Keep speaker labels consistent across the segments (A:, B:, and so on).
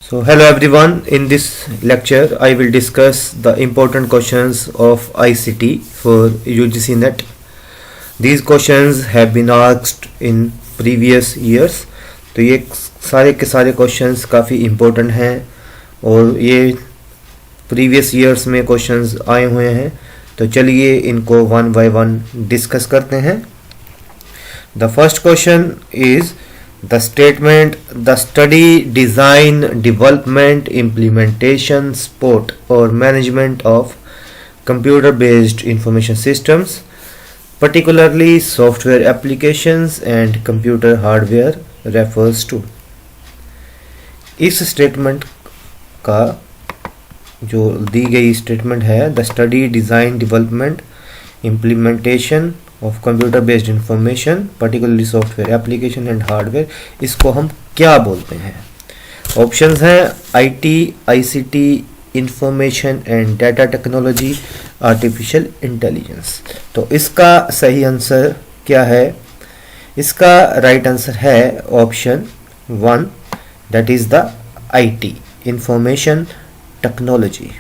A: So hello everyone, in this lecture I will discuss the important questions of ICT for UGC NET. These questions have been asked in previous years. तो ये सारे के सारे questions काफ़ी important हैं और ये previous years में questions आए हुए हैं. तो चलिए इनको one by one discuss करते हैं. The first question is the statement the study, design, development, implementation, support or management of computer based information systems, particularly software applications and computer hardware refers to. इस statement का जो दी गई statement है the study, design, development, implementation of computer based information particularly software application and hardware, इसको हम क्या बोलते हैं? ऑप्शंस हैं IT, ICT, information and data technology, artificial intelligence. तो इसका सही आंसर क्या है? इसका राइट आंसर है option 1, that is the IT, information technology.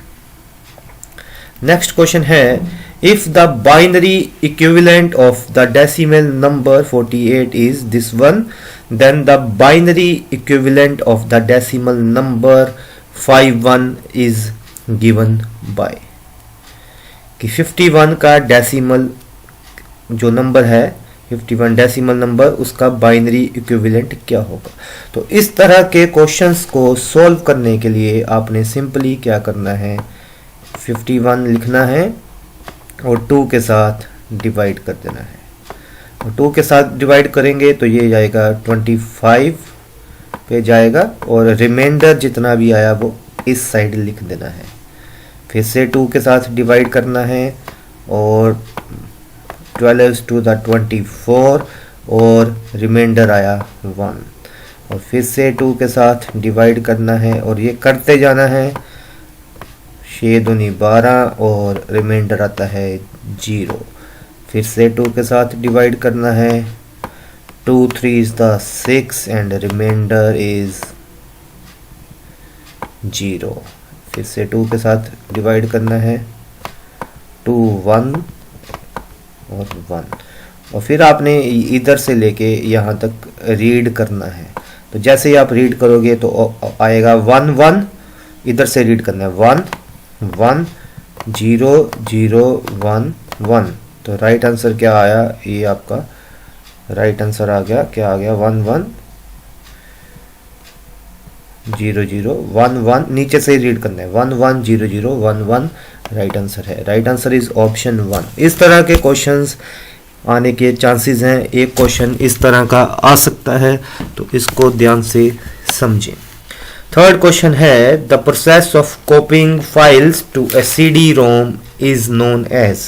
A: Next question है if the binary equivalent of the decimal number 48 is this one, then the binary equivalent of the decimal number 51 is given by. कि 51 का decimal जो number है 51 decimal number, उसका binary equivalent क्या होगा? तो इस तरह के क्वेश्चंस को सॉल्व करने के लिए आपने सिंपली क्या करना है, 51 लिखना है और 2 के साथ डिवाइड कर देना है. और 2 के साथ डिवाइड करेंगे तो ये जाएगा 25 पे जाएगा और रिमाइंडर जितना भी आया वो इस साइड लिख देना है. फिर से 2 के साथ डिवाइड करना है और 12 to the 24 और रिमाइंडर आया 1. और फिर से 2 के साथ डिवाइड करना है और ये करते जाना है. 6 दूनी 12 और रिमाइंडर आता है 0. फिर से 2 के साथ डिवाइड करना है. 2 3 is the 6 and reminder is 0. फिर से 2 के साथ डिवाइड करना है. 2 1 और 1. और फिर आपने इधर से लेके यहाँ तक रीड करना है. तो जैसे ही आप रीड करोगे तो आएगा 1 1. इधर से रीड करना है 1 1 0 0 1 1. तो राइट आंसर क्या आया? ये आपका राइट आंसर आ गया. क्या आ गया? 1 1 0 0 1 1. नीचे से रीड करना है 1 1 0 0 1 1. राइट आंसर है. Right answer is option 1. इस तरह के क्वेश्चंस आने के चांसेस हैं. एक क्वेश्चन इस तरह का आ सकता है, तो इसको ध्यान से समझें. थर्ड क्वेश्चन है the process of copying files to a CD-ROM is known as.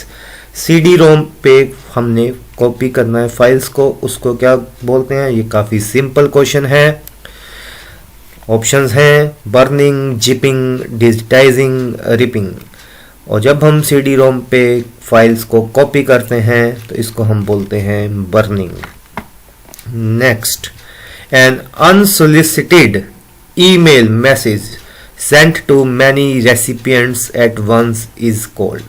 A: CD-ROM पे हमने कॉपी करना है फाइल्स को, उसको क्या बोलते हैं? ये काफ़ी सिंपल क्वेश्चन है. ऑप्शंस हैं बर्निंग, जिपिंग, डिजिटाइजिंग, रिपिंग. और जब हम CD-ROM पे फाइल्स को कॉपी करते हैं तो इसको हम बोलते हैं burning. Next, an unsolicited email message sent to many recipients at once is called.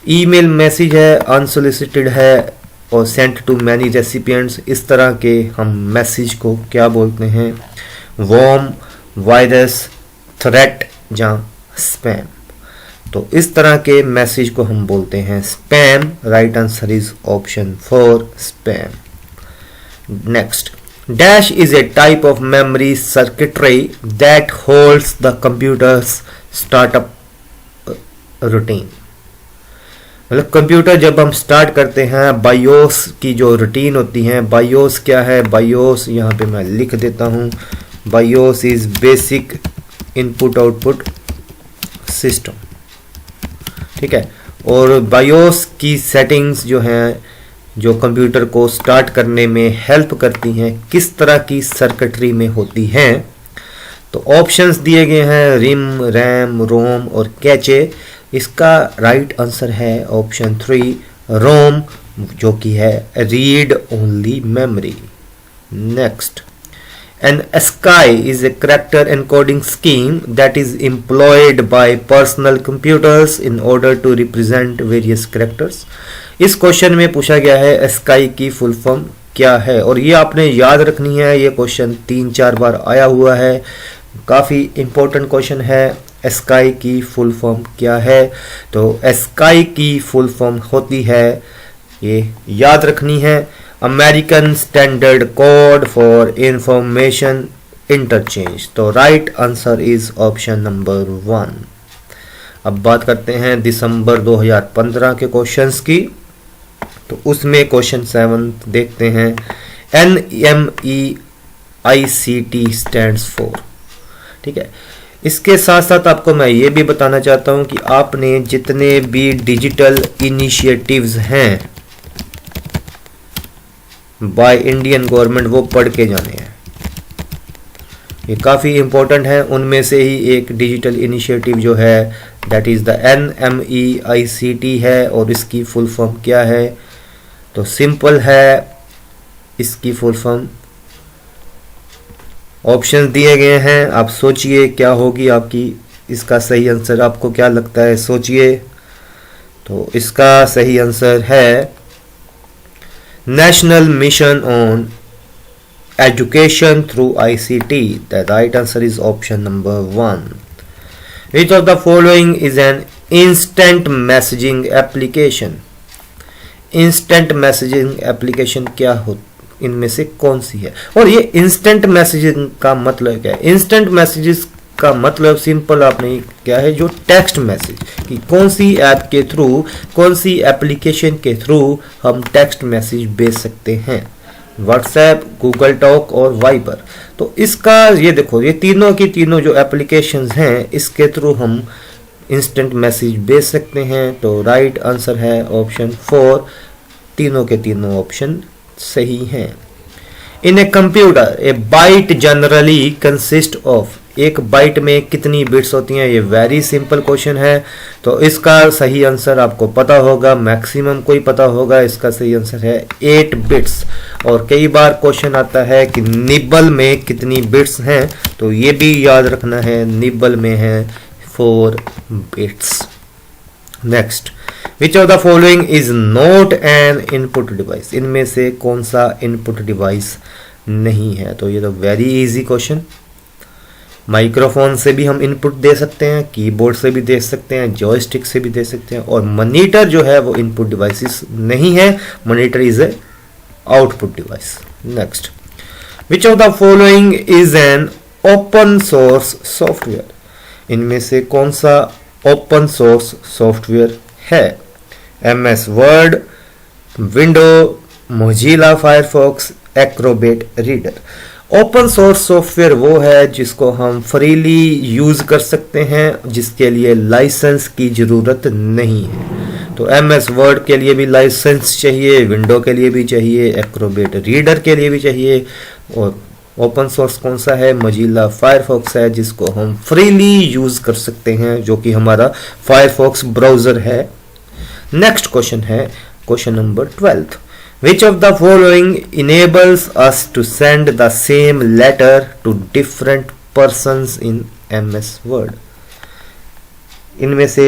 A: Email message है, अनसोलिसिटेड है और सेंट टू मैनी रेसिपिएंट्स. इस तरह के हम मैसेज को क्या बोलते हैं? वॉर्म, वायरस, थ्रेट या स्पैम. तो इस तरह के मैसेज को हम बोलते हैं spam. Right answer is option 4, spam. Next, Dash is a type of memory circuitry that holds the computer's startup routine. मतलब कंप्यूटर जब हम स्टार्ट करते हैं, बायोस की जो रूटीन होती है. बायोस क्या है? बायोस यहाँ पे मैं लिख देता हूँ. BIOS is basic input output system. ठीक है. और बायोस की सेटिंग्स जो हैं, जो कंप्यूटर को स्टार्ट करने में हेल्प करती हैं, किस तरह की सर्किटरी में होती हैं? तो ऑप्शंस दिए गए हैं रिम, रैम, रोम और कैचे. इसका राइट आंसर है ऑप्शन 3, रोम, जो कि है read only memory. Next, An ASCII is a character encoding scheme that is employed by personal computers in order to represent various characters. इस क्वेश्चन में पूछा गया है ASCII की फुल फॉर्म क्या है, और ये आपने याद रखनी है। ये क्वेश्चन 3-4 बार आया हुआ है, काफ़ी इम्पोर्टेंट क्वेश्चन है। ASCII की फुल फॉर्म क्या है? तो ASCII की फुल फॉर्म होती है, ये याद रखनी है, American standard code for information interchange. तो right answer is option number 1। अब बात करते हैं दिसंबर 2015 के क्वेश्चंस की। तो उसमें क्वेश्चन 7 देखते हैं। NMEICT स्टैंड्स फॉर, ठीक है। इसके साथ साथ आपको मैं ये भी बताना चाहता हूं कि आपने जितने भी डिजिटल इनिशिएटिव्स हैं बाय इंडियन गवर्नमेंट वो पढ़ के जाने हैं, ये काफ़ी इम्पोर्टेंट है। उनमें से ही एक डिजिटल इनिशिएटिव जो है दैट इज़ द NMEICT है, और इसकी फुल फॉर्म क्या है? तो सिंपल है, इसकी फुल फॉर्म ऑप्शन दिए गए हैं, आप सोचिए क्या होगी आपकी इसका सही आंसर, आपको क्या लगता है सोचिए। तो इसका सही आंसर है national mission on education through ICT। The right answer is option number 1। Which of the following is an instant messaging application? Instant messaging application क्या हो, इनमें से कौन सी है? और ये इंस्टेंट मैसेजिंग का मतलब क्या है? इंस्टेंट मैसेजेस का मतलब सिंपल आपने क्या है, जो टेक्स्ट मैसेज, कि कौन सी ऐप के थ्रू, कौन सी एप्लीकेशन के थ्रू हम टेक्स्ट मैसेज भेज सकते हैं, व्हाट्सएप, गूगल टॉक और वाइबर। तो इसका ये देखो, ये तीनों की तीनों जो एप्लीकेशंस हैं इसके थ्रू हम इंस्टेंट मैसेज भेज सकते हैं। तो राइट आंसर है ऑप्शन 4, तीनों के तीनों ऑप्शन सही हैं। In a computer a byte generally consist of, एक बाइट में कितनी बिट्स होती हैं? ये वेरी सिंपल क्वेश्चन है। तो इसका सही आंसर आपको पता होगा, मैक्सिमम कोई पता होगा। इसका सही आंसर है 8 बिट्स। और कई बार क्वेश्चन आता है कि निबल में कितनी बिट्स हैं, तो ये भी याद रखना है, निबल में है 4 bits. Next, which of the following is not an input device? इनमें से कौन सा इनपुट डिवाइस नहीं है? तो ये तो वेरी इजी क्वेश्चन। माइक्रोफोन से भी हम इनपुट दे सकते हैं, कीबोर्ड से भी दे सकते हैं, जॉयस्टिक से भी दे सकते हैं, और मॉनिटर जो है वो इनपुट डिवाइसेस नहीं है, monitor is a output device. Next, which of the following is an open source software? इनमें से कौन सा ओपन सोर्स सॉफ्टवेयर है? MS word, window, Mozilla Firefox, Acrobat reader. Open source software वो है जिसको हम फ्रीली यूज कर सकते हैं, जिसके लिए लाइसेंस की जरूरत नहीं है। तो MS वर्ड के लिए भी लाइसेंस चाहिए, विंडो के लिए भी चाहिए, एक्रोबेट रीडर के लिए भी चाहिए। और ओपन सोर्स कौन सा है? मोजिला फायरफॉक्स है, जिसको हम फ्रीली यूज कर सकते हैं, जो कि हमारा फायरफॉक्स ब्राउजर है। नेक्स्ट क्वेश्चन है question number 12। Which of the following enables us to send the same letter to different persons in MS Word? इनमें से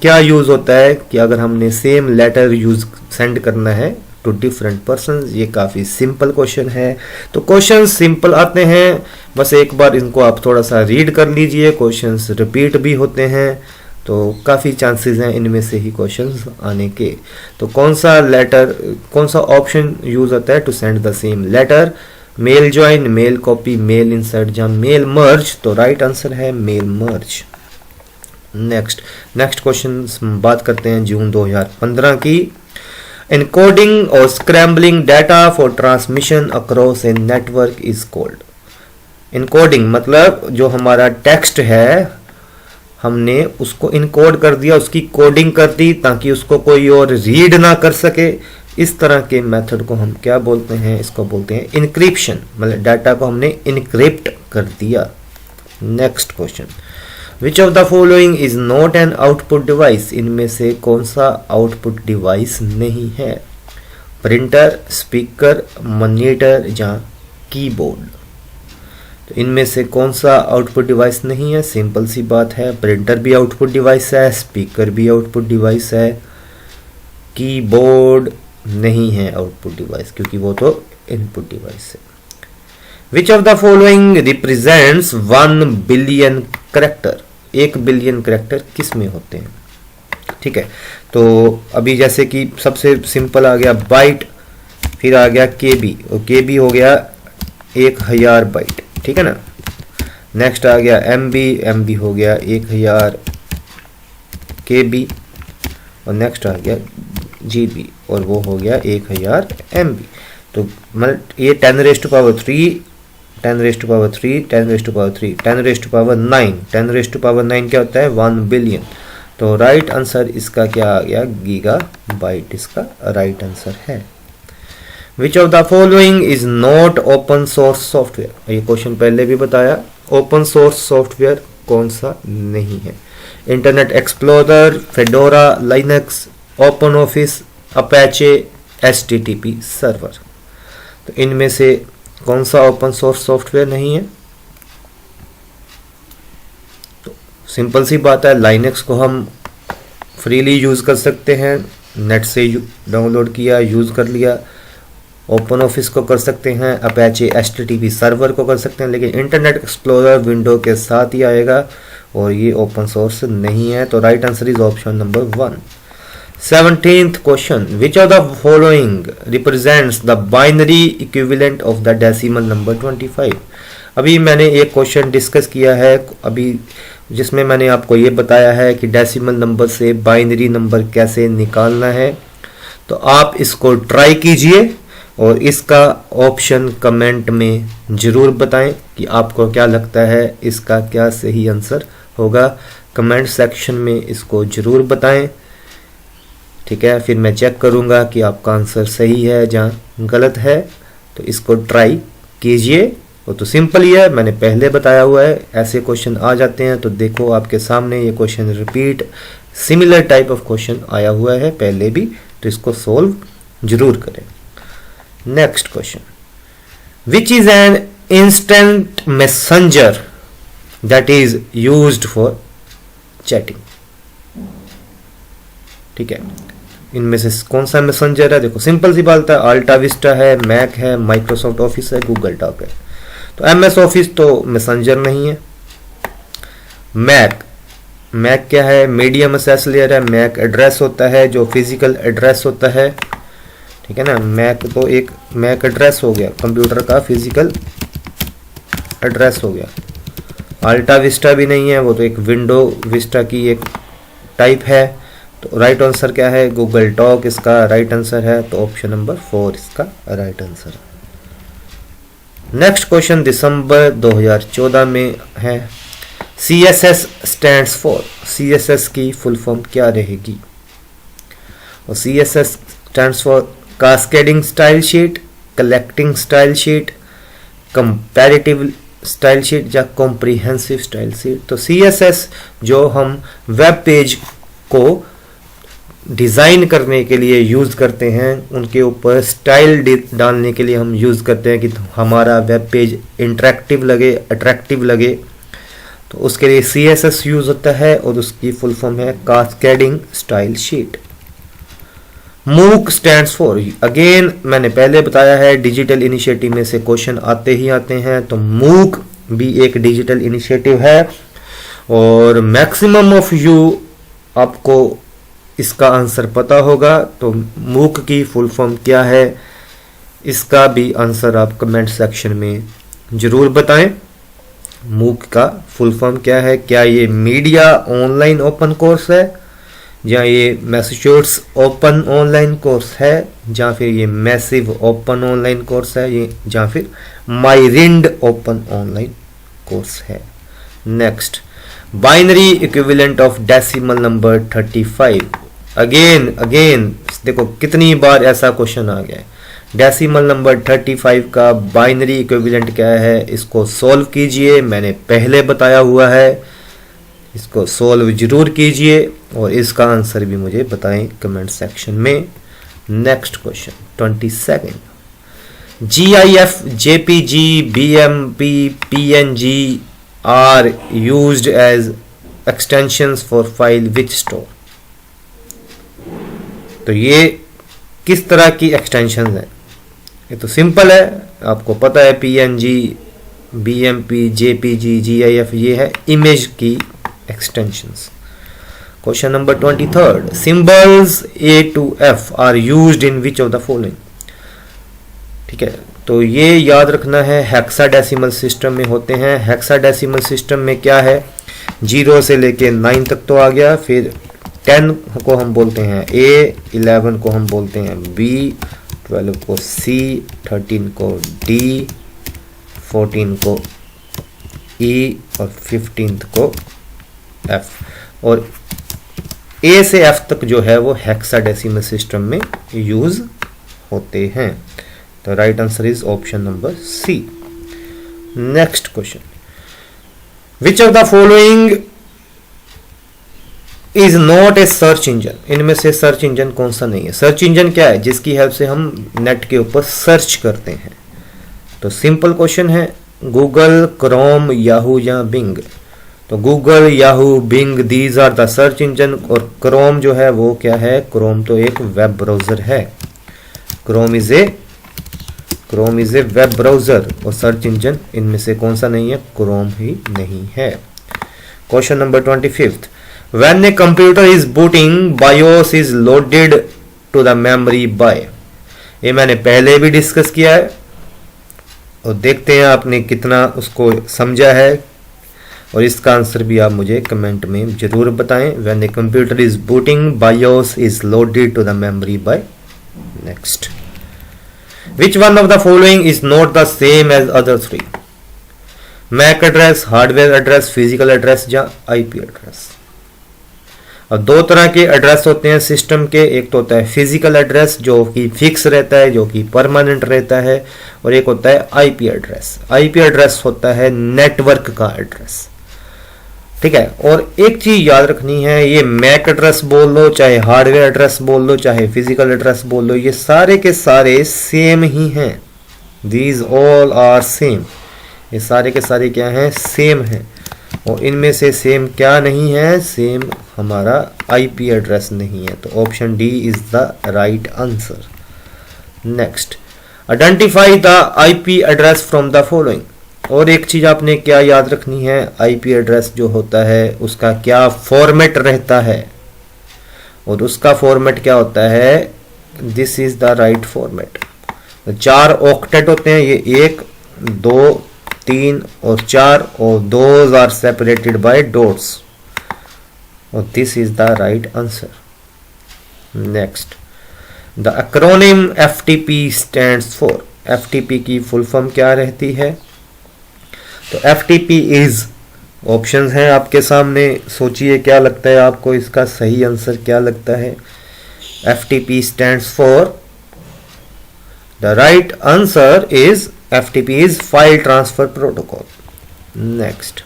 A: क्या यूज होता है कि अगर हमने सेम लेटर यूज सेंड करना है टू डिफरेंट पर्सन्स? ये काफ़ी सिंपल क्वेश्चन है। तो क्वेश्चन सिंपल आते हैं, बस एक बार इनको आप थोड़ा सा रीड कर लीजिए। क्वेश्चंस रिपीट भी होते हैं, तो काफ़ी चांसेस हैं इनमें से ही क्वेश्चंस आने के। तो कौन सा लेटर, कौन सा ऑप्शन यूज होता है to send the same letter? Mail join, mail copy, mail insert या मेल मर्ज। तो राइट आंसर है मेल मर्ज। नेक्स्ट क्वेश्चन बात करते हैं जून 2015 की। एनकोडिंग और scrambling data for transmission across a network is called. Encoding मतलब जो हमारा टेक्स्ट है हमने उसको इनकोड कर दिया, उसकी कोडिंग कर दी ताकि उसको कोई और रीड ना कर सके। इस तरह के मेथड को हम क्या बोलते हैं? इसको बोलते हैं इनक्रिप्शन, मतलब डाटा को हमने इनक्रिप्ट कर दिया। Next question, which of the following is not an output device? इनमें से कौन सा आउटपुट डिवाइस नहीं है? प्रिंटर, स्पीकर, मॉनिटर या कीबोर्ड। तो इनमें से कौन सा आउटपुट डिवाइस नहीं है? सिंपल सी बात है, प्रिंटर भी आउटपुट डिवाइस है, स्पीकर भी आउटपुट डिवाइस है, कीबोर्ड नहीं है आउटपुट डिवाइस क्योंकि वो तो इनपुट डिवाइस है। विच of the following represents 1 billion character? 1 billion character किस में होते हैं? ठीक है, तो अभी जैसे कि सबसे सिंपल आ गया बाइट, फिर आ गया केबी, और केबी हो गया 1000 बाइट, ठीक है ना। नेक्स्ट आ गया एमबी, एमबी हो गया 1000 केबी, और नेक्स्ट आ गया जीबी, और वो हो गया 1000 एमबी। तो मतलब ये 10 raise to power 3, 10 raise to power 3, 10 raise to power 3, 10 raise to power 9, 10 raise to power 9 क्या होता है? 1 बिलियन। तो राइट आंसर इसका क्या आ गया? गीगा बाइट इसका राइट आंसर है। विच of the following is not open source software? ये क्वेश्चन पहले भी बताया, ओपन सोर्स सॉफ्टवेयर कौन सा नहीं है? Internet Explorer, Fedora, Linux, Open Office, Apache, HTTP server. तो इनमें से कौन सा ओपन सोर्स सॉफ्टवेयर नहीं है? तो सिंपल सी बात है, लाइनक्स को हम फ्रीली यूज़ कर सकते हैं, नेट से डाउनलोड किया, यूज़ कर लिया। ओपन ऑफिस को कर सकते हैं, अपैचे HTTP सर्वर को कर सकते हैं, लेकिन इंटरनेट एक्सप्लोरर विंडो के साथ ही आएगा और ये ओपन सोर्स नहीं है। तो right answer is option number 1। 17th question, which of the following represents the binary equivalent of the decimal number 25? अभी मैंने एक क्वेश्चन डिस्कस किया है अभी, जिसमें मैंने आपको ये बताया है कि डेसिमल नंबर से बाइनरी नंबर कैसे निकालना है। तो आप इसको ट्राई कीजिए और इसका ऑप्शन कमेंट में ज़रूर बताएं कि आपको क्या लगता है इसका क्या सही आंसर होगा। कमेंट सेक्शन में इसको ज़रूर बताएं, ठीक है। फिर मैं चेक करूंगा कि आपका आंसर सही है जहाँ गलत है, तो इसको ट्राई कीजिए। वो तो सिंपल ही है, मैंने पहले बताया हुआ है। ऐसे क्वेश्चन आ जाते हैं तो देखो आपके सामने ये question repeat, similar type of question आया हुआ है पहले भी, तो इसको सोल्व जरूर करें। Next question, which is an instant messenger that is used for chatting? ठीक है, इनमें से कौन सा मैसेंजर है? देखो सिंपल सी बात है, अल्टा विस्टा है, मैक है, माइक्रोसॉफ्ट ऑफिस है, गूगल डॉक है। तो MS ऑफिस तो मैसेंजर नहीं है। मैक क्या है? मीडियम एक्सेस लेयर है। मैक एड्रेस होता है जो फिजिकल एड्रेस होता है, ठीक है ना। मैक तो एक मैक एड्रेस हो गया, कंप्यूटर का फिजिकल एड्रेस हो गया। अल्टा विस्टा भी नहीं है, वो तो एक विंडो विस्टा की एक टाइप है। तो राइट आंसर क्या है? गूगल डॉक इसका राइट आंसर है। तो ऑप्शन नंबर 4 इसका राइट आंसर है। नेक्स्ट क्वेश्चन दिसंबर 2014 में है। CSS स्टैंड्स फॉर, CSS की फुल फॉर्म क्या रहेगी? और CSS stands for cascading style sheet, collecting style sheet, comparative style sheet या कॉम्प्रिहेंसिव स्टाइल शीट। तो CSS जो हम वेब पेज को डिज़ाइन करने के लिए यूज़ करते हैं, उनके ऊपर स्टाइल डालने के लिए हम यूज़ करते हैं कि हमारा वेब पेज इंटरेक्टिव लगे, अट्रैक्टिव लगे, तो उसके लिए CSS यूज़ होता है और उसकी फुल फॉर्म है कास्केडिंग स्टाइल शीट। मूक स्टैंड्स फॉर, अगेन मैंने पहले बताया है डिजिटल इनिशिएटिव में से क्वेश्चन आते ही आते हैं, तो मूक भी एक डिजिटल इनिशिएटिव है और मैक्सिमम ऑफ यू आपको इसका आंसर पता होगा। तो मूक की फुल फॉर्म क्या है, इसका भी आंसर आप कमेंट सेक्शन में ज़रूर बताएं। मूक का फुल फॉर्म क्या है? क्या ये मीडिया ऑनलाइन ओपन कोर्स है, या ये मैसेच्यूसेट्स ओपन ऑनलाइन कोर्स है, या फिर ये मैसिव ओपन ऑनलाइन कोर्स है, ये या फिर माइरिंड ओपन ऑनलाइन कोर्स है। Next, binary equivalent of decimal number 35। Again देखो कितनी बार ऐसा क्वेश्चन आ गया है। डेसिमल नंबर 35 का बाइनरी इक्विवेलेंट क्या है, इसको सोल्व कीजिए। मैंने पहले बताया हुआ है, इसको सोल्व जरूर कीजिए और इसका आंसर भी मुझे बताएं कमेंट सेक्शन में। Next question 22, GIF, JPG, BMP, PNG are used as extensions for file which store. तो ये किस तरह की एक्सटेंशन है? ये तो सिंपल है, आपको पता है PNG, BMP, JPG, GIF ये है इमेज की extensions. Question number 23. Symbols A to F are used in which of the following. ठीक है, तो ये याद रखना है, हेक्साडेसिमल सिस्टम में होते हैं. हेक्साडेसिमल सिस्टम में क्या है, 0 से लेके 9 तक तो आ गया, फिर 10 को हम बोलते हैं A, 11 को हम बोलते हैं B, 12 को C, 13 को D, 14 को E और 15 को F. और A से F तक जो है वो हेक्साडेसिमल सिस्टम में यूज होते हैं. तो right answer is option number C. Next question. Which of the following is not A search engine. इनमें से सर्च इंजन कौन सा नहीं है? सर्च इंजन क्या है? जिसकी हेल्प से हम नेट के ऊपर सर्च करते हैं. तो सिंपल क्वेश्चन है, गूगल, क्रोम, याहू या बिंग. तो Google, Yahoo, Bing these are the search engine. और क्रोम जो है वो क्या है? क्रोम तो एक वेब ब्राउजर है. Chrome is a web browser. और सर्च इंजन इनमें से कौन सा नहीं है? क्रोम ही नहीं है. Question number 25. When a computer is booting, BIOS is loaded to the memory by. ये मैंने पहले भी डिस्कस किया है और देखते हैं आपने कितना उसको समझा है, और इसका आंसर भी आप मुझे कमेंट में जरूर बताएं. When a computer is booting, BIOS is loaded to the memory by. Next. Which one of the following is not the same as other three? MAC address, hardware address, physical address या IP address. और दो तरह के address होते हैं system के. एक तो होता है फिजिकल एड्रेस जो कि फिक्स रहता है, जो कि परमानेंट रहता है, और एक होता है आईपी एड्रेस. आईपी एड्रेस होता है नेटवर्क का एड्रेस. ठीक है, और एक चीज याद रखनी है, ये मैक एड्रेस बोल लो, चाहे हार्डवेयर एड्रेस बोल लो, चाहे फिजिकल एड्रेस बोल लो, ये सारे के सारे सेम ही हैं. These all are same. ये सारे के सारे क्या हैं? सेम हैं. और इनमें से सेम क्या नहीं है? सेम हमारा आईपी एड्रेस नहीं है. तो option D is the right answer. Next. Identify the IP address from the following. और एक चीज आपने क्या याद रखनी है, आईपी एड्रेस जो होता है उसका क्या फॉर्मेट रहता है, और उसका फॉर्मेट क्या होता है? This is the right format. 4 octet होते हैं, ये 1, 2, 3 और 4, और those are separated by dots, और this is the right answer. Next. The acronym FTP stands for. FTP की फुल फॉर्म क्या रहती है? तो FTP इज, ऑप्शंस हैं आपके सामने, सोचिए क्या लगता है आपको, इसका सही आंसर क्या लगता है? FTP stands for, the right answer is FTP is file transfer protocol. Next.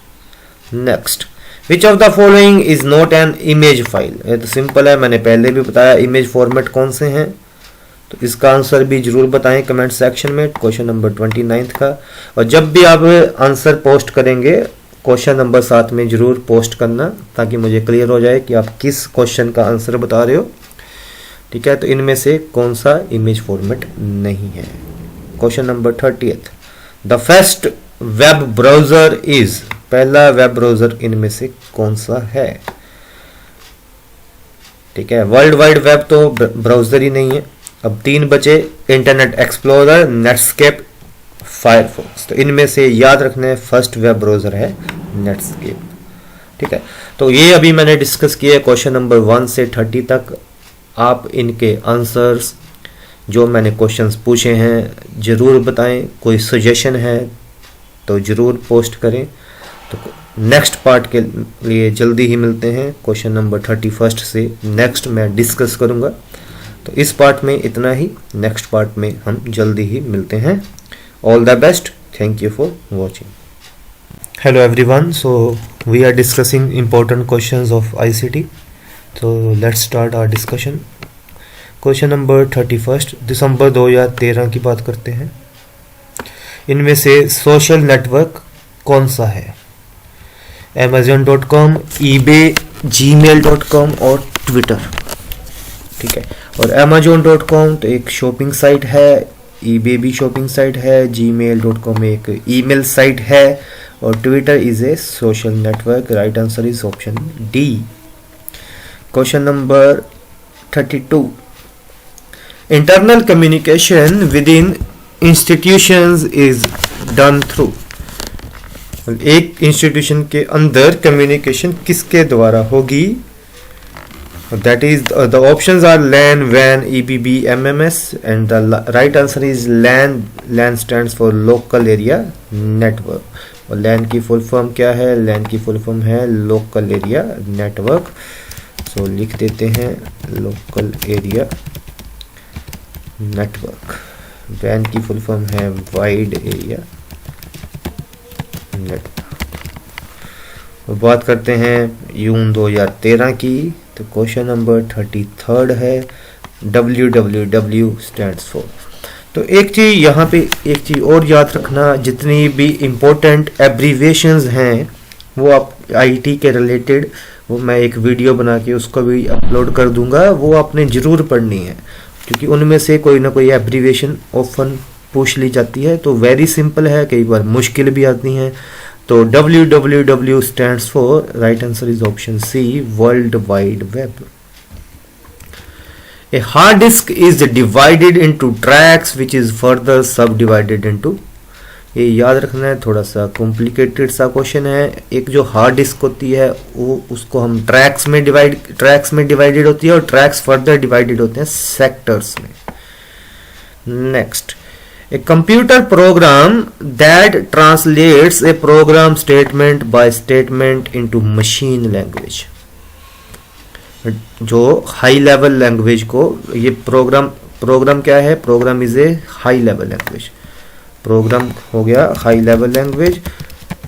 A: Which of the following is not an image file? ये तो सिंपल है, मैंने पहले भी बताया इमेज फॉर्मेट कौन से हैं. तो इसका आंसर भी जरूर बताएं कमेंट सेक्शन में. क्वेश्चन नंबर 29 का. और जब भी आप आंसर पोस्ट करेंगे, क्वेश्चन नंबर 7 में जरूर पोस्ट करना, ताकि मुझे क्लियर हो जाए कि आप किस क्वेश्चन का आंसर बता रहे हो. ठीक है, तो इनमें से कौन सा इमेज फॉर्मेट नहीं है. Question number 30. The first web browser is. पहला वेब ब्राउजर इनमें से कौन सा है? ठीक है, वर्ल्ड वाइड वेब तो ब्राउजर ही नहीं है. अब 3 बचे, इंटरनेट एक्सप्लोरर, नेटस्केप, फायरफॉक्स. तो इनमें से याद रखना है फर्स्ट वेब ब्राउजर है नेटस्केप. ठीक है, तो ये अभी मैंने डिस्कस किया क्वेश्चन नंबर 1 से 30 तक. आप इनके आंसर्स जो मैंने क्वेश्चंस पूछे हैं जरूर बताएं. कोई सजेशन है तो जरूर पोस्ट करें. तो नेक्स्ट पार्ट के लिए जल्दी ही मिलते हैं. क्वेश्चन नंबर 31 से नेक्स्ट मैं डिस्कस करूंगा. तो इस पार्ट में इतना ही. नेक्स्ट पार्ट में हम जल्दी ही मिलते हैं. All the best. Thank you for watching. Hello everyone. So we are discussing important questions of ICT. तो let's start our discussion. Question number 31 दिसंबर 2013 की बात करते हैं. इनमें से सोशल नेटवर्क कौन सा है? Amazon.com, eBay, gmail.com और ट्विटर। ठीक है, और Amazon.com तो एक शॉपिंग साइट है, eBay भी शॉपिंग साइट है, gmail.com एक ईमेल साइट है और Twitter is a social network. Right answer is option D. Question number 32, internal communication within institutions is done through. एक इंस्टीट्यूशन के अंदर कम्युनिकेशन किसके द्वारा होगी? That is the options are LAN, WAN, EBB, MMS and the right answer is LAN. LAN stands for local area network। और LAN की full form क्या है? LAN की फुल फॉर्म है लोकल एरिया नेटवर्क। सो लिख देते हैं लोकल एरिया नेटवर्क। WAN की फुल फॉर्म है वाइड एरिया नेटवर्क। और बात करते हैं जून 2013 की, तो क्वेश्चन नंबर 33 है www स्टैंड्स फॉर। तो एक चीज यहाँ पे एक चीज और याद रखना, जितनी भी इम्पोर्टेंट एब्रीविएशंस हैं वो आप आईटी के रिलेटेड, वो मैं एक वीडियो बना के उसको भी अपलोड कर दूंगा, वो आपने जरूर पढ़नी है क्योंकि उनमें से कोई ना कोई एब्रीविएशन ऑफन पूछ ली जाती है। तो वेरी सिंपल है, कई बार मुश्किल भी आती हैं। तो www stands for, right answer is option C, world wide web. A hard disk is divided into tracks which is further subdivided into. ये याद रखना है, थोड़ा सा कॉम्प्लिकेटेड सा क्वेश्चन है। एक जो हार्ड डिस्क होती है वो उसको हम ट्रैक्स में डिवाइडेड होती है और ट्रैक्स फर्दर डिवाइडेड होते हैं सेक्टर्स में। Next, a computer program that translates a program statement by statement into machine language। जो हाई लेवल लैंग्वेज को, ये प्रोग्राम क्या है? Program is a high level language. Program हो गया हाई लेवल लैंग्वेज,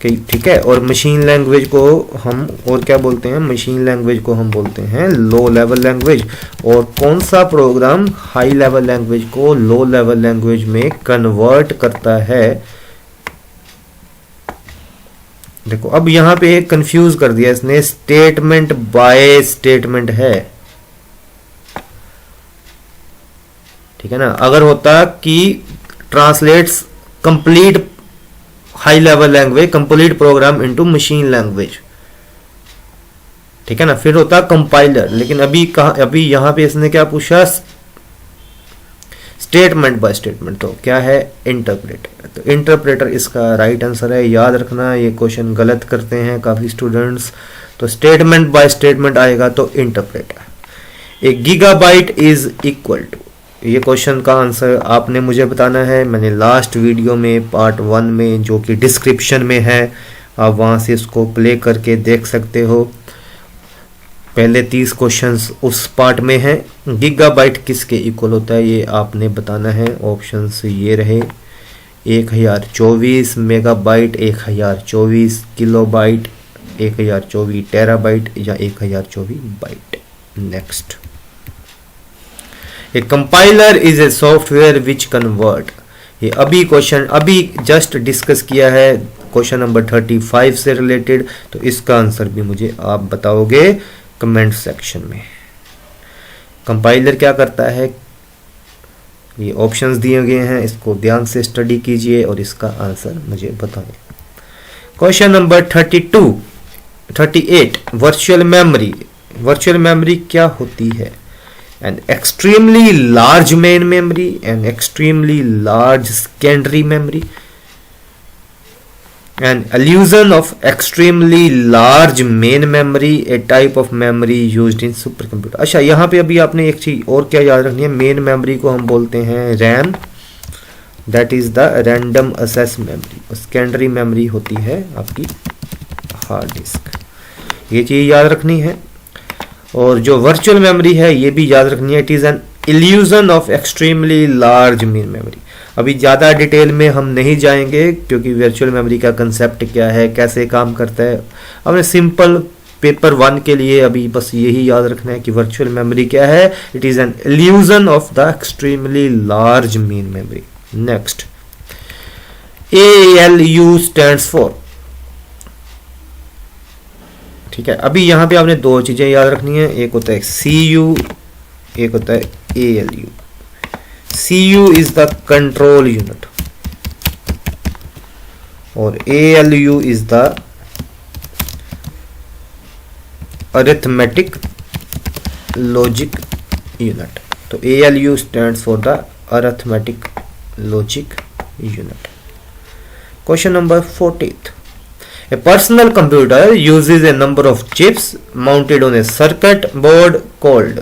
A: ठीक है। और मशीन लैंग्वेज को हम और क्या बोलते हैं? मशीन लैंग्वेज को हम बोलते हैं लो लेवल लैंग्वेज। और कौन सा प्रोग्राम हाई लेवल लैंग्वेज को लो लेवल लैंग्वेज में कन्वर्ट करता है? देखो अब यहां पे कंफ्यूज कर दिया इसने, स्टेटमेंट बाय स्टेटमेंट है, ठीक है ना। अगर होता कि translates complete high level language complete program into machine language, ठीक है ना, फिर होता कंपाइलर। लेकिन अभी यहां पे इसने क्या पूछा? Statement by statement. तो क्या है? इंटरप्रेटर। तो इंटरप्रेटर इसका राइट आंसर है। याद रखना, ये क्वेश्चन गलत करते हैं काफी स्टूडेंट्स। तो स्टेटमेंट बाय स्टेटमेंट आएगा तो interpreter. A gigabyte is equal to, ये क्वेश्चन का आंसर आपने मुझे बताना है। मैंने लास्ट वीडियो में पार्ट 1 में, जो कि डिस्क्रिप्शन में है, आप वहां से इसको प्ले करके देख सकते हो। पहले 30 क्वेश्चंस उस पार्ट में है। गीगाबाइट किसके इक्वल होता है ये आपने बताना है। ऑप्शंस ये रहे 1024 मेगाबाइट, 1024 किलोबाइट, 1024 टेराबाइट या 1024 byte. Next, a compiler is a software which convert. ये अभी जस्ट डिस्कस किया है क्वेश्चन नंबर 35 से रिलेटेड। तो इसका आंसर भी मुझे आप बताओगे कमेंट सेक्शन में। कंपाइलर क्या करता है? ये ऑप्शंस दिए गए हैं, इसको ध्यान से स्टडी कीजिए और इसका आंसर मुझे बताएं। Question number 38, virtual memory. Virtual memory क्या होती है? an extremely large main memory, an extremely large secondary memory, an illusion of extremely large main memory, a type of memory used in supercomputer। अच्छा, यहाँ पे अभी आपने एक चीज और क्या याद रखनी है? मेन मेमोरी को हम बोलते हैं RAM, that is the random access memory. और सेकेंडरी मेमोरी होती है आपकी हार्ड डिस्क। ये चीज याद रखनी है। और जो वर्चुअल मेमोरी है ये भी याद रखनी है, it is an illusion of extremely large main memory. अभी ज़्यादा डिटेल में हम नहीं जाएंगे क्योंकि वर्चुअल मेमोरी का कंसेप्ट क्या है, कैसे काम करता है। हमने सिंपल पेपर 1 के लिए अभी बस यही याद रखना है कि वर्चुअल मेमोरी क्या है। It is an illusion of the extremely large main memory. Next, ALU stands for. ठीक है, अभी यहां पे आपने दो चीजें याद रखनी है, एक होता है CU, एक होता है ALU। CU is the control unit और ALU is the arithmetic logic unit. तो ALU stands for the arithmetic logic unit. Question number 40th, a personal computer uses a number of chips mounted on a circuit board called।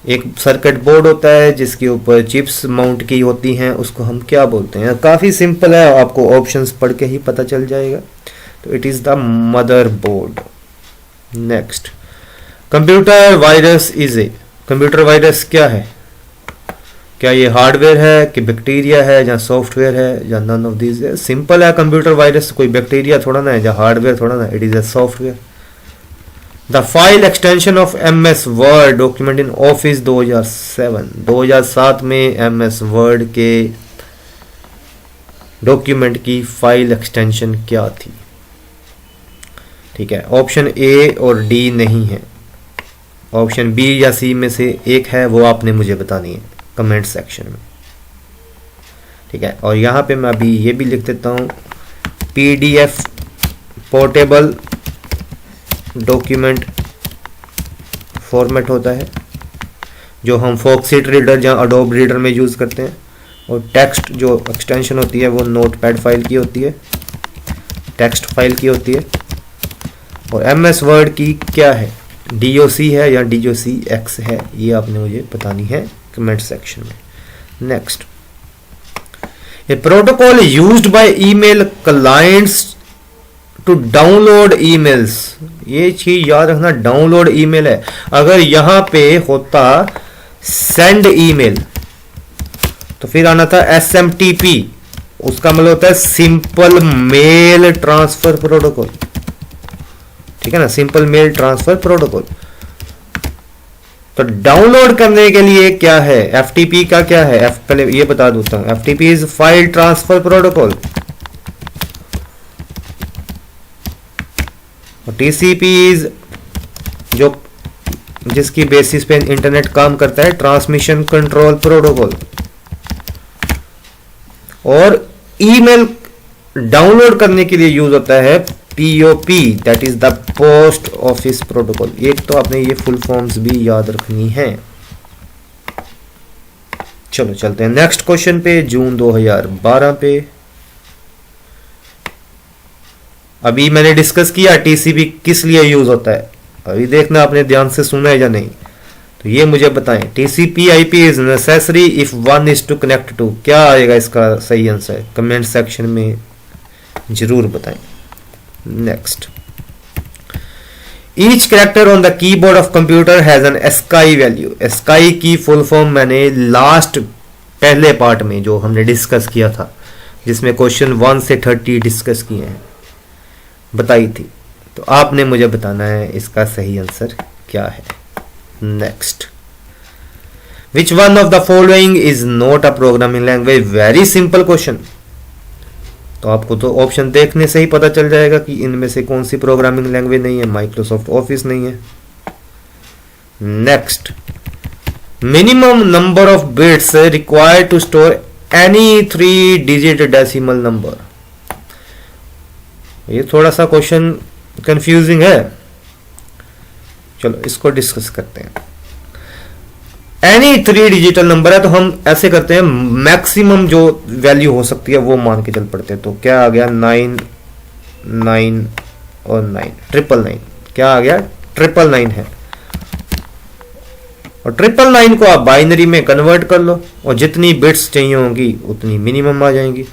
A: एक circuit board होता है जिसके ऊपर chips mount की होती हैं, उसको हम क्या बोलते हैं? काफी सिंपल है, आपको ऑप्शंस पढ़ के ही पता चल जाएगा। तो it is the mother board. Next, computer virus is a. Computer virus क्या है? क्या ये हार्डवेयर है कि बैक्टीरिया है या सॉफ्टवेयर है या नन ऑफ दिस है? सिंपल है, कंप्यूटर वायरस कोई बैक्टीरिया थोड़ा ना है या हार्डवेयर थोड़ा ना, it is a software. The file extension of MS word document in office 2007। 2007 में MS वर्ड के डॉक्यूमेंट की फाइल एक्सटेंशन क्या थी? ठीक है, ऑप्शन A और D नहीं है, ऑप्शन B या C में से एक है, वो आपने मुझे बतानी है कमेंट सेक्शन में। ठीक है, और यहां पे मैं अभी ये भी लिख देता हूं, PDF पोर्टेबल डॉक्यूमेंट फॉर्मेट होता है जो हम फोक्सिट रीडर या अडोब रीडर में यूज करते हैं, और टेक्स्ट जो एक्सटेंशन होती है वो नोटपैड फाइल की होती है, टेक्स्ट फाइल की होती है। और MS वर्ड की क्या है? DOC है या DOCX है? ये आपने मुझे बतानी है कमेंट सेक्शन में। Next, a protocol used by email clients to download emails. ये चीज याद रखना, डाउनलोड ईमेल है। अगर यहां पे होता सेंड ईमेल तो फिर आना था SMTP, उसका मतलब होता है सिंपल मेल ट्रांसफर प्रोटोकॉल। ठीक है ना, सिंपल मेल ट्रांसफर प्रोटोकॉल। तो डाउनलोड करने के लिए क्या है? FTP का क्या है? पहले ये बता देता हूं, FTP is file transfer protocol. TCP is जो जिसकी बेसिस पे इंटरनेट काम करता है, ट्रांसमिशन कंट्रोल प्रोटोकॉल। और ईमेल डाउनलोड करने के लिए यूज होता है POP, that is the post office protocol. एक तो आपने ये फुल फॉर्म्स भी याद रखनी है। चलो चलते हैं नेक्स्ट क्वेश्चन पे, जून 2012 पे। अभी मैंने डिस्कस किया TCP किस लिए यूज होता है, अभी देखना आपने ध्यान से सुना है या नहीं। तो ये मुझे बताएं, TCP/IP is necessary if one is to connect to. क्या आएगा इसका सही आंसर? कमेंट सेक्शन में जरूर बताएं। Next, each character on the keyboard of computer has an ASCII value. ASCII की फुल फॉर्म मैंने लास्ट पहले पार्ट में जो हमने डिस्कस किया था, जिसमें क्वेश्चन 1 से 30 डिस्कस किए हैं, बताई थी। तो आपने मुझे बताना है इसका सही आंसर क्या है। Next, which one of the following is not a programming language? Very simple question. तो आपको तो ऑप्शन देखने से ही पता चल जाएगा कि इनमें से कौन सी प्रोग्रामिंग लैंग्वेज नहीं है। माइक्रोसॉफ्ट ऑफिस नहीं है। Next, minimum number of bits required to store any 3 digit decimal number. ये थोड़ा सा क्वेश्चन कंफ्यूजिंग है, चलो इसको डिस्कस करते हैं। एनी 3 डिजिटल नंबर है तो हम ऐसे करते हैं, मैक्सिमम जो वैल्यू हो सकती है वो मान के चल पड़ते हैं। तो क्या आ गया? 9 9 और 9, 999। क्या आ गया? 999 है। और 999 को आप बाइनरी में कन्वर्ट कर लो और जितनी बिट्स चाहिए होंगी उतनी मिनिमम आ जाएंगी।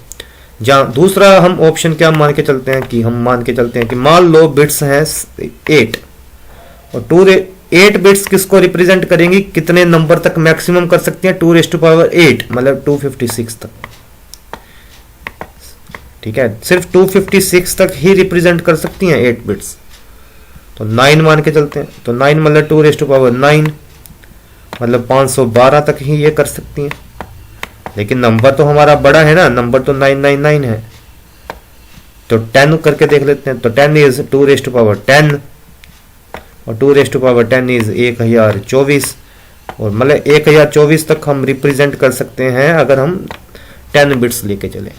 A: जहां दूसरा हम ऑप्शन क्या मान के चलते हैं कि हम मान के चलते हैं कि मान लो बिट्स हैं 8 और 8 बिट्स किसको रिप्रेजेंट करेंगी? कितने नंबर तक मैक्सिमम कर सकते हैं? 2⁸ मतलब 256 तक। ठीक है, सिर्फ 256 तक ही रिप्रेजेंट कर सकती हैं 8 बिट्स। तो 9 मान के चलते हैं, तो 9 मतलब 2⁹ मतलब 512 तक ही ये कर सकती हैं। लेकिन नंबर तो हमारा बड़ा है ना, नंबर तो 999 है, तो 10 करके देख लेते हैं। तो 10 इज 2 रेज़ टू पावर 10 और 2 रेज़ टू पावर 10 इज 1024 और मतलब 1024 तक हम रिप्रेजेंट कर सकते हैं अगर हम 10 बिट्स लेके चले,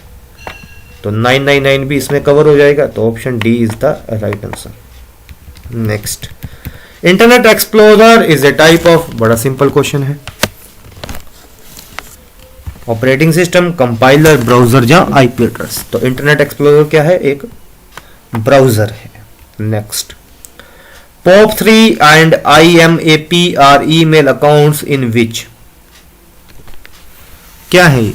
A: तो 999 भी इसमें कवर हो जाएगा। तो option D is the right answer. Next, internet explorer is a type of, बड़ा सिंपल क्वेश्चन है, ऑपरेटिंग सिस्टम, कंपाइलर, ब्राउजर या आईपी एड्रेस। तो इंटरनेट एक्सप्लोरर क्या है? एक ब्राउजर है। Next, POP3 and IMAP are email accounts in which, क्या है ये?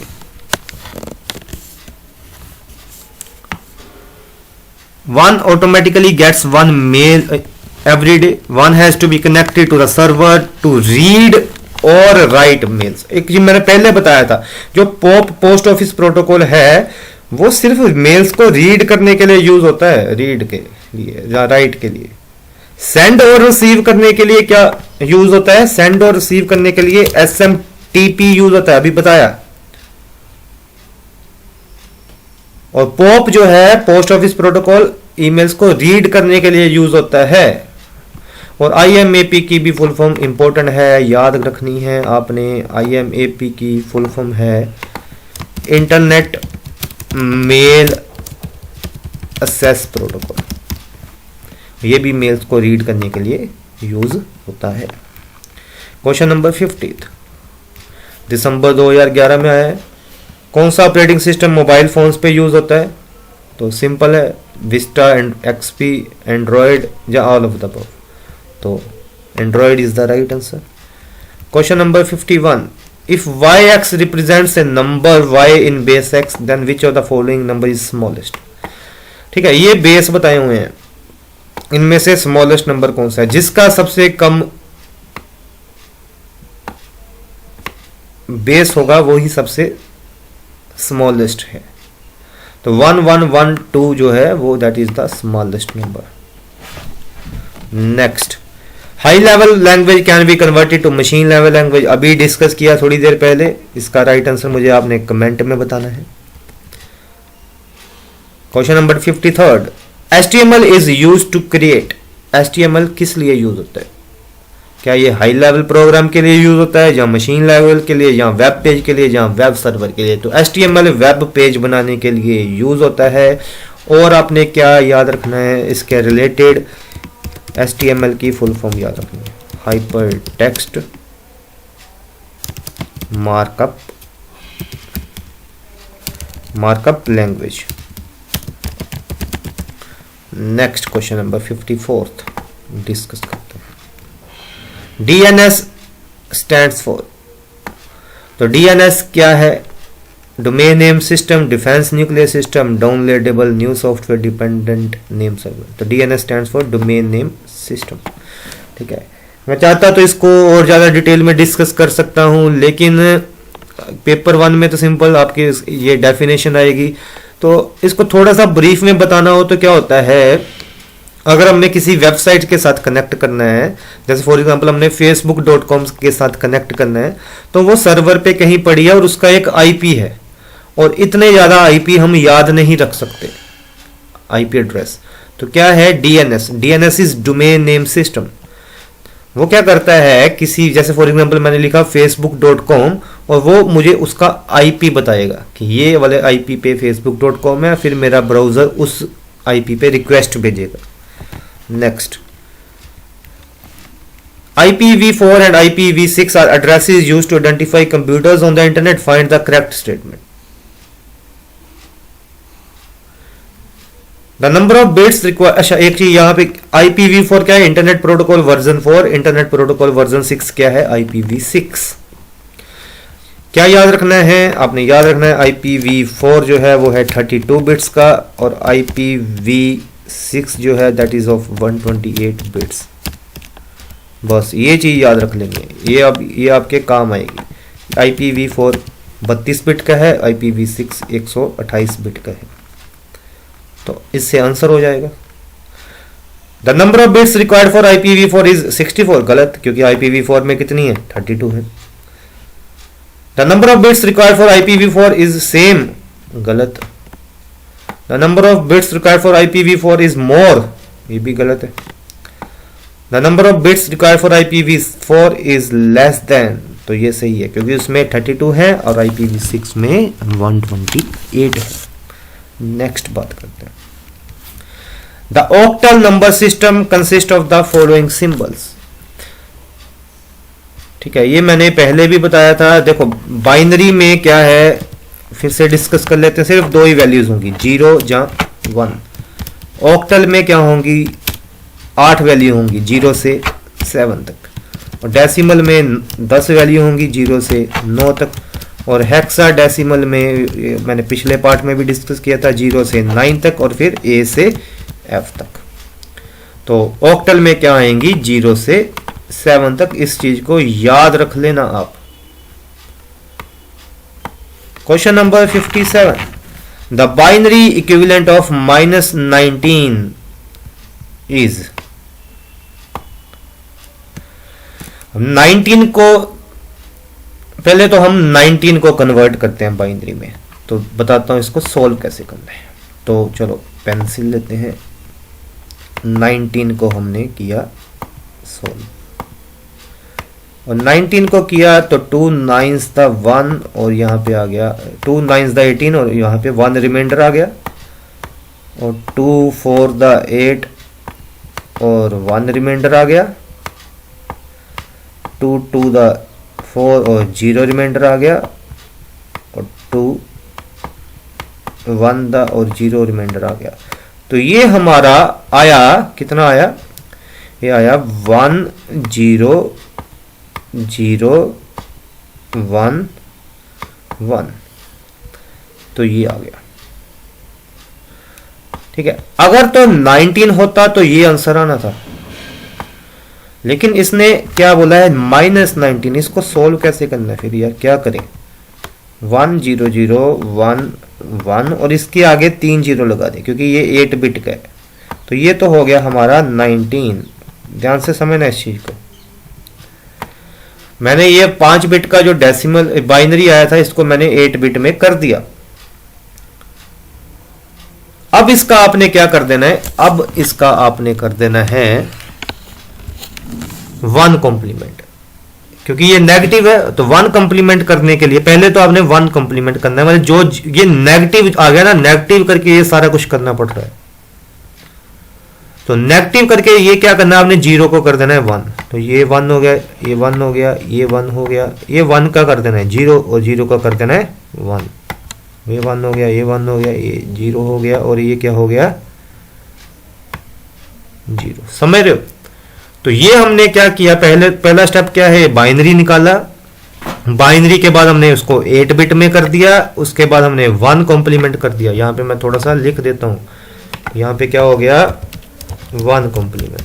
A: One automatically gets one mail every day. One has to be connected to the server to read और right mails. एक जो मैंने पहले बताया था, जो पोस्ट ऑफिस प्रोटोकॉल है वो सिर्फ मेल्स को रीड करने के लिए यूज होता है, रीड के लिए या राइट के लिए। सेंड और रिसीव करने के लिए क्या यूज होता है? सेंड और रिसीव करने के लिए SMTP यूज होता है, अभी बताया। और पोप जो है, पोस्ट ऑफिस प्रोटोकॉल, ईमेल्स को रीड करने के लिए यूज होता है। और IMAP की भी फुल फॉर्म इंपॉर्टेंट है, याद रखनी है आपने। IMAP की फुल फॉर्म है इंटरनेट मेल एक्सेस प्रोटोकॉल। ये भी मेल्स को रीड करने के लिए यूज होता है। क्वेश्चन नंबर 50, दिसंबर 2011 में आया है। कौन सा ऑपरेटिंग सिस्टम मोबाइल फोन्स पे यूज होता है? तो सिंपल है, विस्टा एंड XP, एंड्रॉयड या ऑल ऑफ द अबव। तो Android is the right answer. Question number 51, if yx represents a number y in base x, then which of the following number is smallest. ठीक है, ये base बताए हुए हैं, इनमें से स्मॉलेस्ट नंबर कौन सा है? जिसका सबसे कम बेस होगा वो ही सबसे स्मॉलेस्ट है। तो 1112 जो है वो that is the smallest number. Next, high level language can be converted to machine level language. अभी डिस्कस किया थोड़ी देर पहले, इसका राइट आंसर मुझे आपने कमेंट में बताना है। Question number 53, HTML is use to create. HTML किस लिए यूज होता है? क्या ये हाई लेवल प्रोग्राम के लिए यूज होता है, या मशीन लेवल के लिए, या वेब पेज के लिए, या वेब सर्वर के लिए? तो HTML वेब पेज बनाने के लिए यूज होता है। और आपने क्या याद रखना है इसके रिलेटेड? HTML की फुल फॉर्म याद रखनी है, hyper text markup language. Next, question number 54 discuss करते हैं। DNS stands for. तो DNS क्या है? Domain name system, defence nuclear system, downloadable new software dependent name server. तो DNS stands for domain name system. ठीक है, मैं चाहता तो इसको और ज़्यादा डिटेल में डिस्कस कर सकता हूँ, लेकिन पेपर 1 में तो सिंपल आपकी ये डेफिनेशन आएगी। तो इसको थोड़ा सा ब्रीफ में बताना हो तो क्या होता है, अगर हमने किसी वेबसाइट के साथ कनेक्ट करना है, जैसे फॉर एग्जांपल हमने facebook.com के साथ कनेक्ट करना है, तो वो सर्वर पे कहीं पड़ी है और उसका एक IP है, और इतने ज़्यादा IP हम याद नहीं रख सकते, IP एड्रेस। तो क्या है? DNS is domain name system. वो क्या करता है, किसी, जैसे फॉर एग्जांपल मैंने लिखा facebook.com और वो मुझे उसका IP बताएगा कि ये वाले IP पे facebook.com है, फिर मेरा ब्राउजर उस IP पे रिक्वेस्ट भेजेगा। Next, IPv4 and IPv6 are addresses used to identify computers on the internet. Find the correct statement. The number of bits required. अच्छा, एक चीज यहाँ पे IPv4 क्या है? Internet protocol version 4। Internet protocol version 6 क्या है? IPv6। क्या याद रखना है? आपने याद रखना है IPv4 जो है वो है 32 बिट्स का, और IPv6 जो है दैट इज ऑफ 128 बिट्स। बस ये चीज याद रख लेंगे, ये आपके काम आएगी। IPv4 32 बिट का है, IPv6 128 बिट का है। तो इससे आंसर हो जाएगा। The number of bits required for IPv4 is 64। गलत, क्योंकि IPv4 में कितनी है? 32 है। The number of bits required for IPv4 is same, गलत। The number of bits required for IPv4 is more, ये भी गलत है। The number of bits required for IPv4 is less than, तो ये सही है क्योंकि उसमें 32 है और IPv6 में 128 है। नेक्स्ट बात करते हैं। The octal number system consist of the following symbols. ठीक है, ये मैंने पहले भी बताया था। देखो बाइनरी में क्या है, फिर से डिस्कस कर लेते हैं। सिर्फ दो ही वैल्यूज होंगी, 0 या 1। ऑक्टल में क्या होंगी, 8 वैल्यू होंगी 0 से 7 तक, और डेसिमल में 10 वैल्यू होंगी 0 से 9 तक, और हेक्सा डेसिमल में मैंने पिछले पार्ट में भी डिस्कस किया था 0 से 9 तक, और फिर A से F तक। तो ऑक्टल में क्या आएंगी 0 से 7 तक। इस चीज को याद रख लेना आप। Question number 57, the binary equivalent of -19 is. 19 को पहले तो हम 19 को कन्वर्ट करते हैं बाइनरी में, तो बताता हूं इसको सोल्व कैसे करना है। तो चलो पेंसिल लेते हैं। 19 को हमने किया सोल्व, और 19 को किया तो 2 9s द 1, और यहाँ पे आ गया 2 9s द 18, और यहाँ पे 1 रिमाइंडर आ गया, और 2 4 द 8 और 1 रिमाइंडर आ गया, 2 2 द 4 और 0 रिमाइंडर आ गया, और 2 1 द और 0 रिमाइंडर आ गया। तो ये हमारा आया, कितना आया, ये आया 1 0 0 1 1। तो ये आ गया। ठीक है, अगर तो 19 होता तो ये आंसर आना था, लेकिन इसने क्या बोला है -19। इसको सोल्व कैसे करना है फिर यार, क्या करें। 1 0 0 1 1 और इसके आगे 3 0 लगा दें क्योंकि ये 8 बिट का है। तो ये तो हो गया हमारा 19। ध्यान से समझना इस चीज को। मैंने ये 5 बिट का जो डेसिमल बाइनरी आया था, इसको मैंने 8 बिट में कर दिया। अब इसका आपने क्या कर देना है, अब इसका आपने कर देना है 1 कॉम्प्लीमेंट, क्योंकि ये नेगेटिव है। तो 1 कॉम्प्लीमेंट करने के लिए पहले तो आपने 1 कॉम्प्लीमेंट करना है, मतलब जो ये नेगेटिव आ गया ना, नेगेटिव करके ये सारा कुछ करना पड़ रहा है। तो नेगेटिव करके ये क्या करना है, आपने 0 को कर देना है 1। तो ये 1 हो गया, ये 1 हो गया, ये 1 हो गया, ये 1 का कर देना है 0, और 0 का कर देना है 1। ये 1 हो गया, ये 1 हो गया, ये 0 हो गया, और ये क्या हो गया 0। समझ रहे हो। तो ये हमने क्या किया, पहला स्टेप क्या है, बाइनरी निकाला। बाइनरी के बाद हमने उसको 8 बिट में कर दिया, उसके बाद हमने 1 कॉम्प्लीमेंट कर दिया। यहां पे मैं थोड़ा सा लिख देता हूं। यहां पे क्या हो गया 1 कॉम्प्लीमेंट।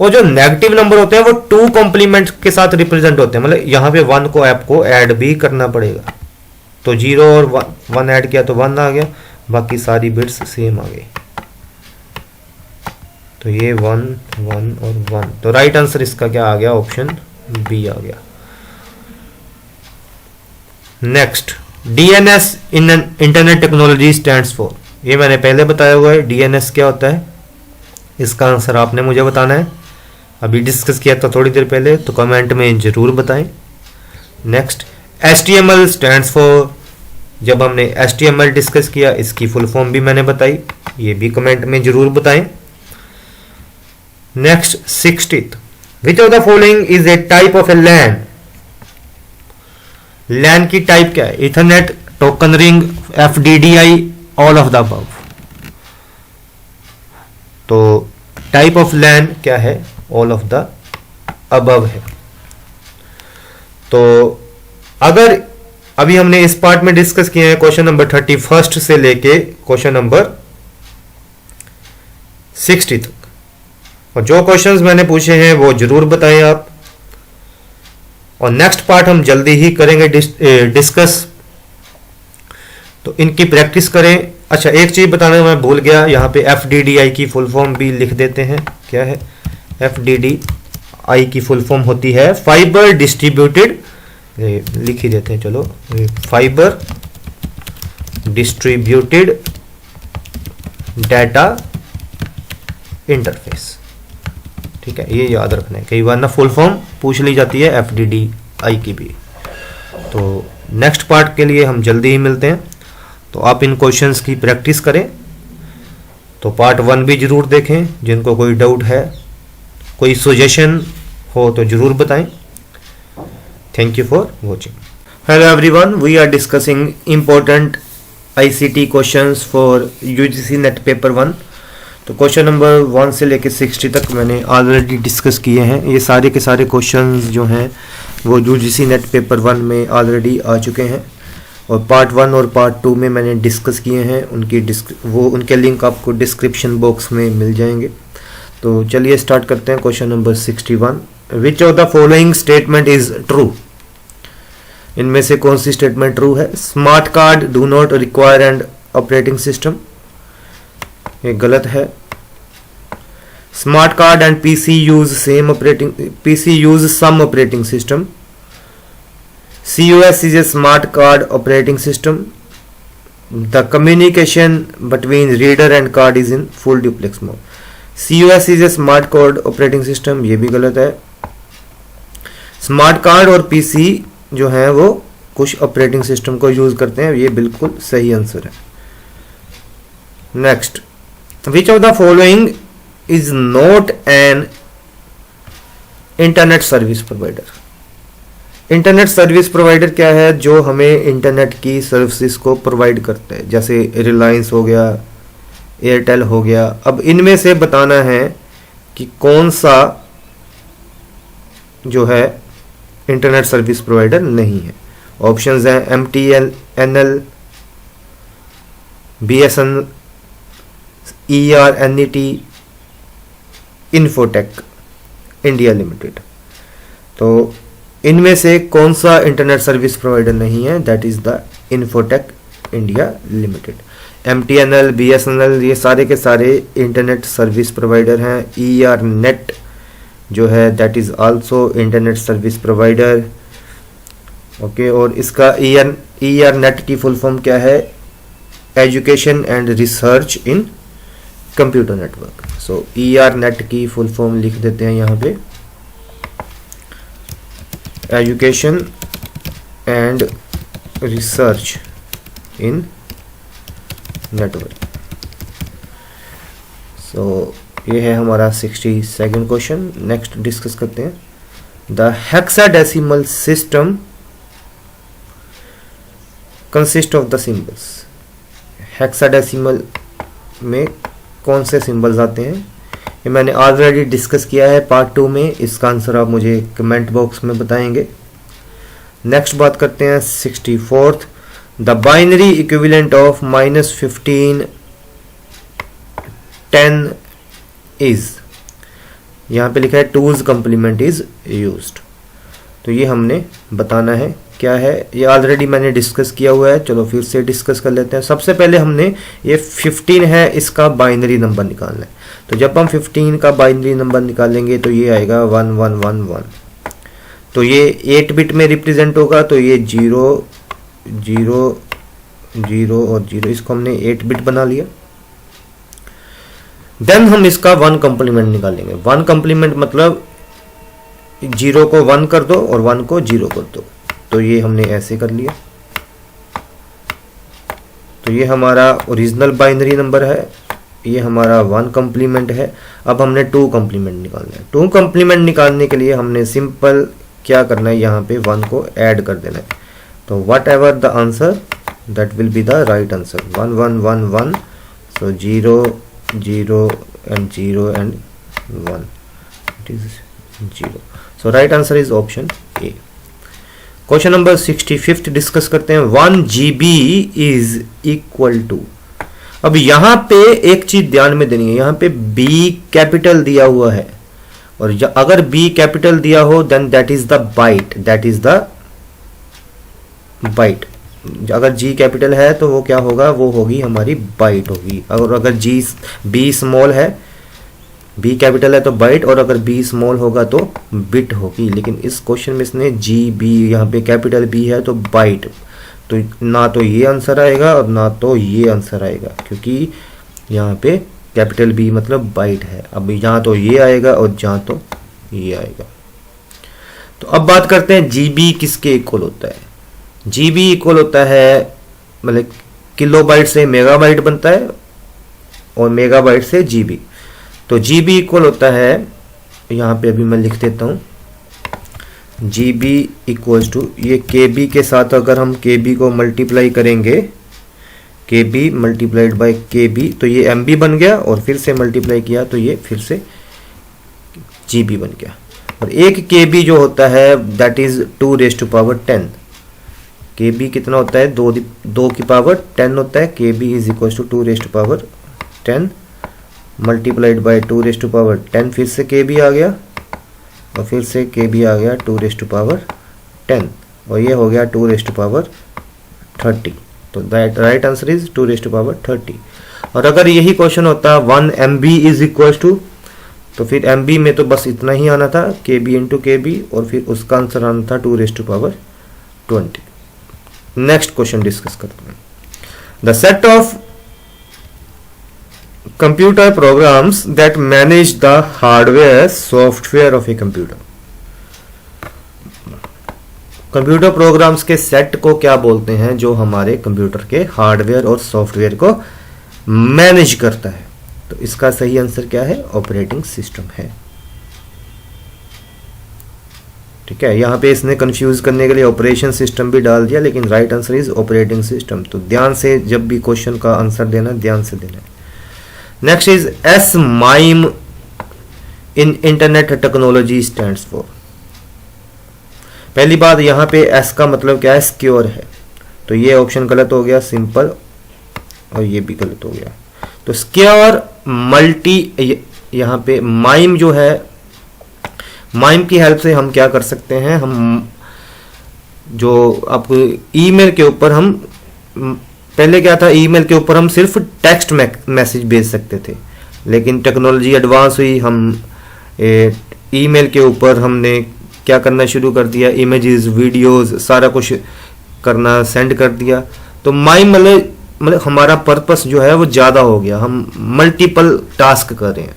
A: वो जो नेगेटिव नंबर होते हैं वो 2 कॉम्प्लीमेंट के साथ रिप्रेजेंट होते हैं, मतलब यहां पे 1 को आपको ऐड भी करना पड़ेगा। तो 0 और 1 ऐड किया तो 1 आ गया, बाकी सारी बिट्स सेम आ गई। तो ये 1 1 और 1, तो राइट आंसर इसका क्या आ गया, ऑप्शन बी आ गया। Next, DNS in internet technology stands for. ये मैंने पहले बताया हुआ है, DNS क्या होता है, इसका आंसर आपने मुझे बताना है। अभी डिस्कस किया था थोड़ी देर पहले, तो कमेंट में जरूर बताएं। Next, HTML stands for. जब हमने HTML डिस्कस किया, इसकी फुल फॉर्म भी मैंने बताई, ये भी कमेंट में जरूर बताएं। Next, 60th, which of the following is a type of A LAN। LAN की टाइप क्या है, Ethernet, token ring, FDDI, all of the above. तो टाइप ऑफ LAN क्या है, ऑल ऑफ द अबव है। तो अगर अभी हमने इस पार्ट में डिस्कस किए हैं क्वेश्चन नंबर 31 से लेके क्वेश्चन नंबर 60 तक, और जो क्वेश्चंस मैंने पूछे हैं वो जरूर बताएं आप। और नेक्स्ट पार्ट हम जल्दी ही करेंगे डिस्कस, तो इनकी प्रैक्टिस करें। अच्छा, एक चीज बताना मैं भूल गया, यहाँ पे FDDI की फुल फॉर्म भी लिख देते हैं। क्या है FDDI, आई की फुल फॉर्म होती है फाइबर डिस्ट्रीब्यूटेड, लिख ही देते हैं चलो, फाइबर डिस्ट्रीब्यूटेड डाटा इंटरफेस। ठीक है, ये याद रखना है, कई बार ना फुल फॉर्म पूछ ली जाती है FDDI की भी। तो नेक्स्ट पार्ट के लिए हम जल्दी ही मिलते हैं, तो आप इन क्वेश्चंस की प्रैक्टिस करें। तो पार्ट 1 भी जरूर देखें, जिनको कोई डाउट है, कोई सजेशन हो तो जरूर बताएं। Thank you for watching. Hello everyone, we are discussing important ICT questions for UGC NET paper 1। तो क्वेश्चन नंबर 1 से लेकर 60 तक मैंने ऑलरेडी डिस्कस किए हैं। ये सारे के सारे क्वेश्चंस जो हैं वो UGC नेट पेपर 1 में ऑलरेडी आ चुके हैं, और पार्ट 1 और पार्ट 2 में मैंने डिस्कस किए हैं। उनके लिंक आपको डिस्क्रिप्शन बॉक्स में मिल जाएंगे। तो चलिए स्टार्ट करते हैं। Question number 61, which of the following statement is true? इनमें से कौन सी स्टेटमेंट ट्रू है? Smart card do not require and operating system, ये गलत है। Smart card and PC use some operating system. COS is a smart card operating system. The communication between reader and card is in full duplex mode. COS is a smart card operating system, ये भी गलत है। Smart card और PC जो है वो कुछ operating system को यूज करते हैं, ये बिल्कुल सही आंसर है। Next, which of the following is not an internet service provider? Internet service provider क्या है? जो हमें इंटरनेट की सर्विसेज को प्रोवाइड करते हैं, जैसे रिलायंस हो गया, एयरटेल हो गया। अब इनमें से बताना है कि कौन सा जो है इंटरनेट सर्विस प्रोवाइडर नहीं है। ऑप्शंस हैं MTNL, BSNL, ERNET, infotech India limited. तो इनमें से कौन सा इंटरनेट सर्विस प्रोवाइडर नहीं है? That is the Infotech India limited. MTNL, BSNL ये सारे के सारे इंटरनेट सर्विस प्रोवाइडर हैं। ERNET जो है that is also internet service provider. Okay, और इसका ERNET की फुल फॉर्म क्या है? Education and research in computer network. So ERNET की फुल फॉर्म लिख देते हैं यहाँ पे, education and research in network. So ये है हमारा 62nd क्वेश्चन। नेक्स्ट डिस्कस करते हैं, the hexadecimal system consist of the symbols. Hexadecimal में कौन से सिंबल्स आते हैं? ये मैंने ऑलरेडी डिस्कस किया है पार्ट 2 में। इसका आंसर आप मुझे कमेंट बॉक्स में बताएंगे। नेक्स्ट बात करते हैं 64th, the binary equivalent of -15 10 is. यहाँ पे लिखा है टूज कम्प्लीमेंट इज यूज्ड। तो ये हमने बताना है क्या है, ये ऑलरेडी मैंने डिस्कस किया हुआ है। चलो फिर से डिस्कस कर लेते हैं। सबसे पहले हमने ये 15 है, इसका बाइनरी नंबर निकालना है। तो जब हम 15 का बाइनरी नंबर निकालेंगे तो ये आएगा 1111। तो ये 8 बिट में रिप्रेजेंट होगा, तो ये 0 0 0 और 0, इसको हमने 8 बिट बना लिया। देन हम इसका 1 कॉम्प्लीमेंट निकालेंगे। 1 कॉम्प्लीमेंट मतलब 0 को 1 कर दो और 1 को 0 कर दो। तो ये हमने ऐसे कर लिया। तो ये हमारा ओरिजिनल बाइनरी नंबर है, ये हमारा 1 कॉम्प्लीमेंट है। अब हमने 2 कॉम्प्लीमेंट निकालना है। 2 कॉम्प्लीमेंट निकालने के लिए हमने सिंपल क्या करना है, यहाँ पे 1 को ऐड कर देना है। तो what ever the answer that will be the right answer. 1 1 1 1, so 0 0 and 0 and 1, it is 0. So right answer is option A. Question number 65 discuss करते हैं। 1 GB इज इक्वल टू। अब यहां पे एक चीज ध्यान में देनी है, यहां पे B कैपिटल दिया हुआ है, और अगर B कैपिटल दिया हो then that is the byte, that is the byte. अगर G कैपिटल है तो वो क्या होगा, वो होगी हमारी बाइट होगी। और अगर B स्मॉल है बी कैपिटल है तो बाइट, और अगर बी स्मॉल होगा तो बिट होगी। लेकिन इस क्वेश्चन में इसने जी बी, यहाँ पे कैपिटल बी है तो बाइट, तो ना तो ये आंसर आएगा और ना तो ये आंसर आएगा, क्योंकि यहाँ पे कैपिटल बी मतलब बाइट है। अब यहाँ तो ये आएगा और जहाँ तो ये आएगा। तो अब बात करते हैं जी बी किसके इक्वल होता है। जी बी इक्वल होता है, मतलब किलोबाइट से मेगाबाइट बनता है और मेगाबाइट से जी बी। तो जी बी इक्वल होता है, यहाँ पे अभी मैं लिख देता हूँ, जी बी इक्वल्स टू, ये के बी के साथ अगर हम के बी को मल्टीप्लाई करेंगे, के बी मल्टीप्लाइड बाई के बी, तो ये एम बी बन गया, और फिर से मल्टीप्लाई किया तो ये फिर से जी बी बन गया। और एक के बी जो होता है that is 2 raise to power 10। K B कितना होता है, 2 की पावर 10 होता है। K B is equal to 2 raise to power 10 multiplied by 2 raise to power 10, फिर से के बी आ गया और फिर से के बी आ गया 2 रेज़ टू पावर 10, और ये हो गया 2 रेज़ टू पावर 30। तो that right answer is 2 raise to power 30। और अगर यही क्वेश्चन होता 1 M B is equal to, तो फिर एम बी में तो बस इतना ही आना था, के बी इंटू के बी, और फिर उसका आंसर आना था 2 raise to power 20। Next question discuss करते हैं। The set of computer programs that manage the hardware software of a computer. Computer programs के सेट को क्या बोलते हैं, जो हमारे कंप्यूटर के हार्डवेयर और सॉफ्टवेयर को मैनेज करता है। तो इसका सही आंसर क्या है, ऑपरेटिंग सिस्टम है। ठीक है, यहाँ पे इसने कंफ्यूज करने के लिए ऑपरेशन सिस्टम भी डाल दिया, लेकिन right answer is operating system. तो ध्यान से जब भी क्वेश्चन का आंसर देना, ध्यान से देना। Next is S mime in internet technology stands for. पहली बात, यहाँ पे एस का मतलब क्या है, सिक्योर है, तो ये ऑप्शन गलत हो गया, सिंपल, और ये भी गलत हो गया। तो सिक्योर मल्टी, यहाँ पे माइम जो है, माइम की हेल्प से हम क्या कर सकते हैं, हम जो आपको ईमेल के ऊपर, हम पहले क्या था, ईमेल के ऊपर हम सिर्फ टेक्स्ट मैसेज भेज सकते थे, लेकिन टेक्नोलॉजी एडवांस हुई, हम ईमेल के ऊपर हमने क्या करना शुरू कर दिया, इमेजेस, वीडियोस, सारा कुछ करना सेंड कर दिया। तो माइम मतलब हमारा पर्पस जो है वो ज़्यादा हो गया, हम मल्टीपल टास्क कर रहे हैं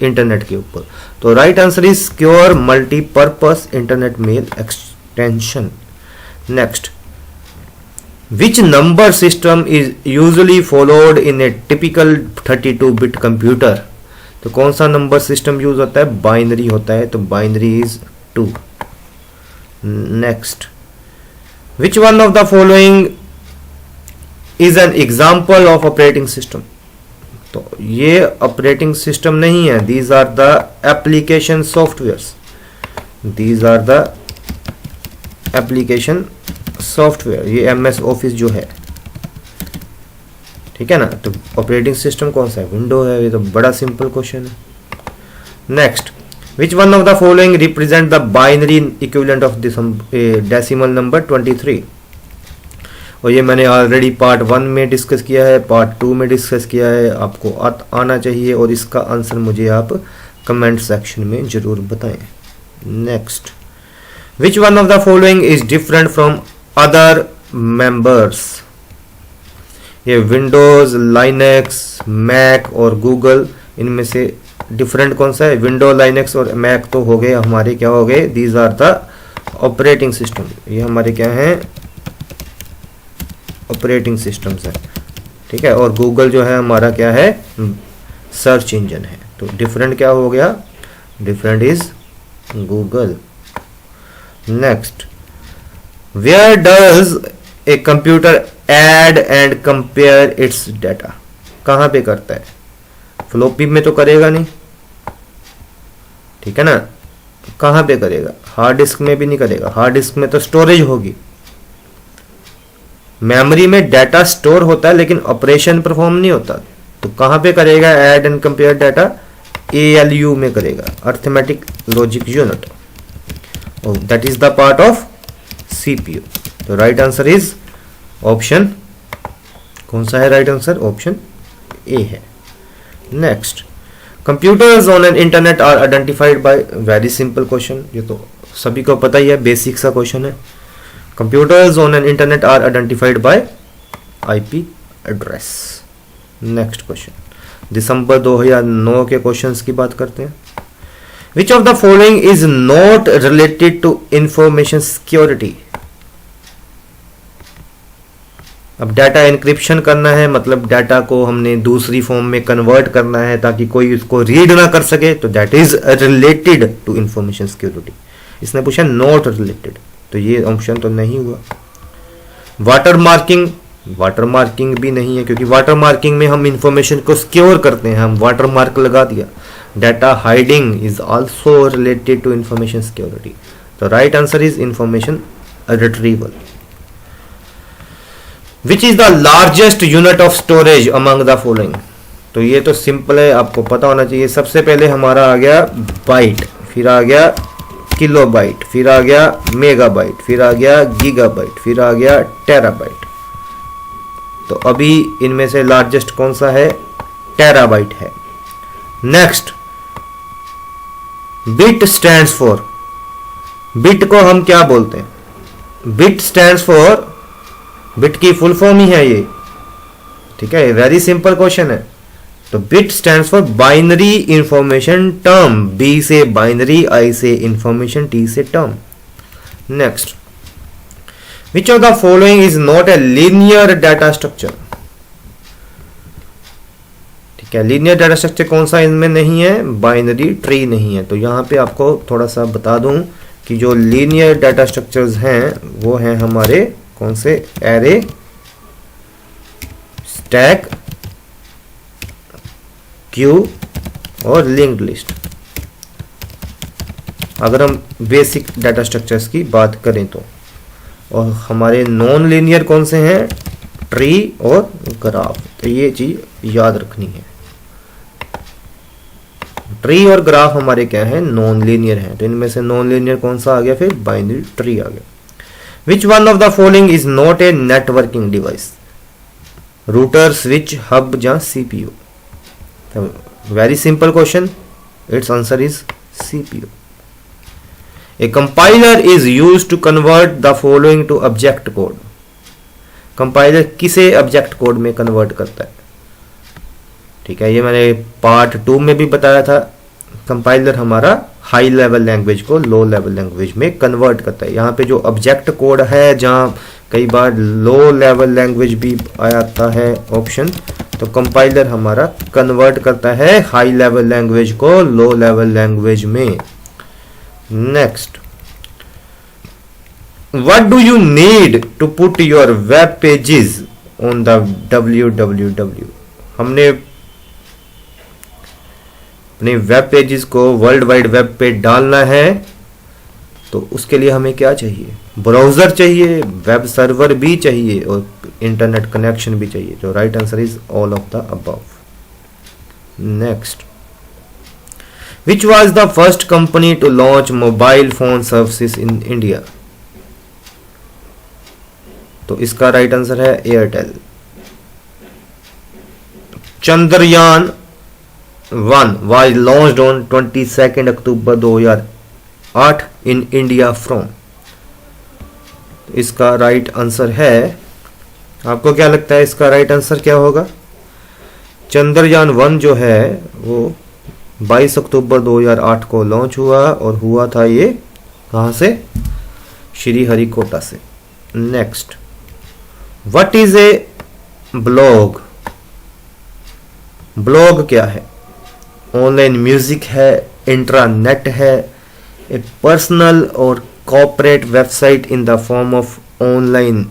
A: इंटरनेट के ऊपर। तो right answer is secure multipurpose internet mail extension. Next, which number system is usually followed in a typical 32-बिट कंप्यूटर। तो कौन सा नंबर सिस्टम यूज होता है, बाइनरी होता है, तो binary is 2। Next, which one of the following is an example of operating system. तो ये ऑपरेटिंग सिस्टम नहीं है, these are the application softwares, these are the application software. ये एमएस ऑफिस जो है, ठीक है ना। तो ऑपरेटिंग सिस्टम कौन सा है, विंडो है। ये तो बड़ा सिंपल क्वेश्चन है। Next, which one of the following represent the binary equivalent of this decimal number 23। और ये मैंने ऑलरेडी पार्ट 1 में डिस्कस किया है, पार्ट 2 में डिस्कस किया है, आपको आना चाहिए, और इसका आंसर मुझे आप कमेंट सेक्शन में जरूर बताएं। Next, which one of the following is different from other members. ये विंडोज, लाइनेक्स, मैक और गूगल, इनमें से डिफरेंट कौन सा है, विंडो, लाइनेक्स और मैक तो हो गए हमारे, क्या हो गए, these are the operating system. ये हमारे क्या हैं, ऑपरेटिंग सिस्टम्स है, ठीक है। और गूगल जो है हमारा क्या है, सर्च इंजन है। तो डिफरेंट क्या हो गया, different is Google. Next, where does a computer add and compare its data. कहां पे करता है, फ्लॉपी में तो करेगा नहीं, ठीक है ना। कहां पे करेगा, हार्ड डिस्क में भी नहीं करेगा, हार्ड डिस्क में तो स्टोरेज होगी। मेमोरी में डाटा स्टोर होता है लेकिन ऑपरेशन परफॉर्म नहीं होता। तो कहां पे करेगा add and compare data, ALU में करेगा, अर्थमेटिक लॉजिक यूनिट, और that is the part of CPU। तो राइट आंसर इज ऑप्शन, कौन सा है राइट आंसर, ऑप्शन A है। Next, computers on an internet are identified by, very simple question, ये तो सभी को पता ही है, बेसिक सा क्वेश्चन है। Computers on an internet are identified by IP address. Next question, December 2009 के क्वेश्चंस की बात करते हैं। Which of the following is not related to information security. अब डाटा एन्क्रिप्शन करना है, मतलब डाटा को हमने दूसरी फॉर्म में कन्वर्ट करना है ताकि कोई उसको रीड ना कर सके, तो that is related to information security. इसने पूछा नॉट रिलेटेड, तो ये ऑप्शन तो नहीं हुआ। वाटर मार्किंग, वाटर मार्किंग भी नहीं है, क्योंकि वाटर मार्किंग में हम इंफॉर्मेशन को सिक्योर करते हैं, हम वाटर मार्क लगा दिया। Data hiding is also related to information security, तो right answer is information retrieval. Which is the largest unit of storage among the following. तो ये तो सिंपल है, आपको पता होना चाहिए। सबसे पहले हमारा आ गया बाइट, फिर आ गया किलोबाइट, फिर आ गया मेगाबाइट, फिर आ गया गीगाबाइट, फिर आ गया टेराबाइट। तो अभी इनमें से लार्जेस्ट कौन सा है? टेराबाइट है। Next, bit stands for, bit को हम क्या बोलते हैं? बिट स्टैंड्स फॉर, बिट की फुल फॉर्म ही है ये, ठीक है, वेरी सिंपल क्वेश्चन है। तो bit stands for binary information term, B से बाइनरी, आई से इंफॉर्मेशन, टी से term. Next, which of the following is not a linear data structure. ठीक है, लीनियर डाटा स्ट्रक्चर कौन सा इनमें नहीं है? बाइनरी ट्री नहीं है। तो यहां पे आपको थोड़ा सा बता दूं कि जो लीनियर डाटा स्ट्रक्चर्स हैं वो हैं हमारे कौन से? एरे, स्टैक, क्यू और लिंक्ड लिस्ट। अगर हम बेसिक डाटा स्ट्रक्चर्स की बात करें तो, और हमारे नॉन लीनियर कौन से हैं? ट्री और ग्राफ। तो ये चीज याद रखनी है। ट्री और ग्राफ हमारे क्या है? नॉन लीनियर है। तो इनमें से नॉन लीनियर कौन सा आ गया? फिर बाइनरी ट्री आ गया। Which one of the following is not a networking device? Router, switch, hub या CPU? Very simple question. Its answer is CPU. A compiler is used to convert the following to object code. Compiler किसे object code में convert करता है? ठीक है, ये मैंने part 2 में भी बताया था। कंपाइलर हमारा हाई लेवल लैंग्वेज को लो लेवल लैंग्वेज में कन्वर्ट करता है। यहाँ पे जो ऑब्जेक्ट कोड है, जहाँ कई बार लो लेवल लैंग्वेज भी आता है ऑप्शन, तो कंपाइलर हमारा कन्वर्ट करता है हाई लेवल लैंग्वेज को लो लेवल लैंग्वेज में। Next, what do you need to put your web pages on the www। हमने अपने वेब पेजेस को वर्ल्ड वाइड वेब पे डालना है, तो उसके लिए हमें क्या चाहिए? ब्राउजर चाहिए, वेब सर्वर भी चाहिए और इंटरनेट कनेक्शन भी चाहिए। तो right answer is all of the above. Next, which was the first company to launch mobile phone services in India. तो इसका राइट आंसर है Airtel. Chandrayaan 1 was launched on 22 October 2008 in India from। इसका right answer है, आपको क्या लगता है इसका राइट आंसर क्या होगा? चंद्रयान 1 जो है वो 22 अक्टूबर 2008 को लॉन्च हुआ, और हुआ था ये कहां से? श्रीहरिकोटा से। Next, what is a blog. Blog क्या है? ऑनलाइन म्यूजिक है, इंट्रानेट है, ए पर्सनल और corporate website in the form of online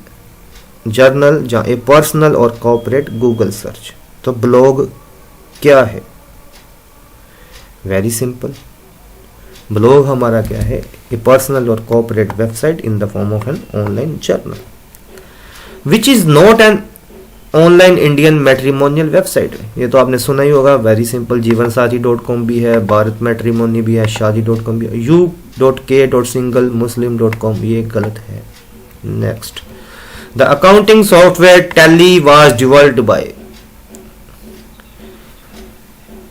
A: journal, या ए पर्सनल और कॉर्पोरेट गूगल सर्च। तो ब्लॉग क्या है? वेरी सिंपल, ब्लॉग हमारा क्या है? ए पर्सनल और corporate website in the form of an online journal. Which is not an online Indian matrimonial website. ये तो आपने सुना ही होगा, वेरी सिंपल, जीवनसाथी.com भी है, भारत मैट्रिमोनी भी है, शादी.com भी है, u.k.single-muslim.com, ये गलत है। Next, the accounting software tally was developed by.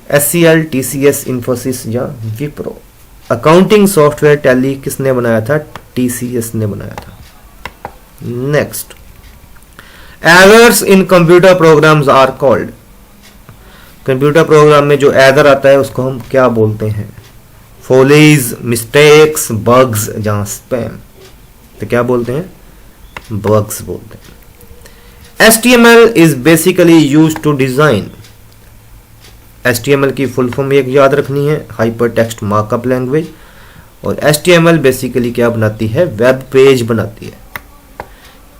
A: SCL, TCS, Infosys या विप्रो। अकाउंटिंग सॉफ्टवेयर टैली किसने बनाया था? TCS ने बनाया था। Next, errors in computer programs are called. Computer program में जो एरर आता है उसको हम क्या बोलते हैं? फोलीज, मिस्टेक्स, बग्स या स्पैम। तो क्या बोलते हैं? बग्स बोलते हैं। HTML is basically used to design. HTML की फुल फॉर्म एक याद रखनी है, हाइपर टेक्स्ट मार्कअप लैंग्वेज। और HTML बेसिकली क्या बनाती है? वेब पेज बनाती है।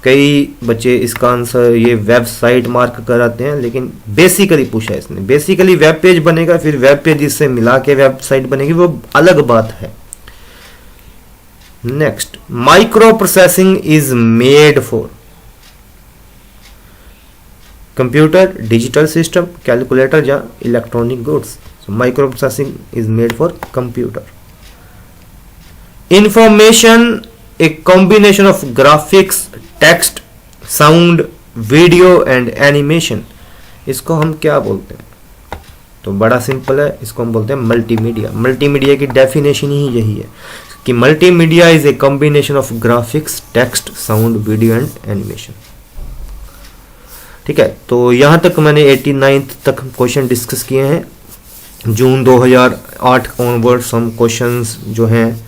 A: कई बच्चे इसका आंसर ये वेबसाइट मार्क कराते हैं, लेकिन बेसिकली पूछा है इसने। बेसिकली वेब पेज बनेगा, फिर वेब पेज इससे मिला के वेबसाइट बनेगी, वो अलग बात है। Next, micro processing is made for. Computer, digital system, calculator या electronic goods. Micro processing is made for computer. Information a combination of graphics, text, sound, video and animation. इसको हम क्या बोलते हैं? तो बड़ा सिंपल है, इसको हम बोलते हैं मल्टीमीडिया। मल्टीमीडिया की डेफिनेशन ही यही है कि multimedia is a combination of graphics, text, sound, video and animation. ठीक है, तो यहां तक मैंने 89th तक क्वेश्चन डिस्कस किए हैं। जून 2008 ऑनवर्ड्स हम क्वेश्चंस जो हैं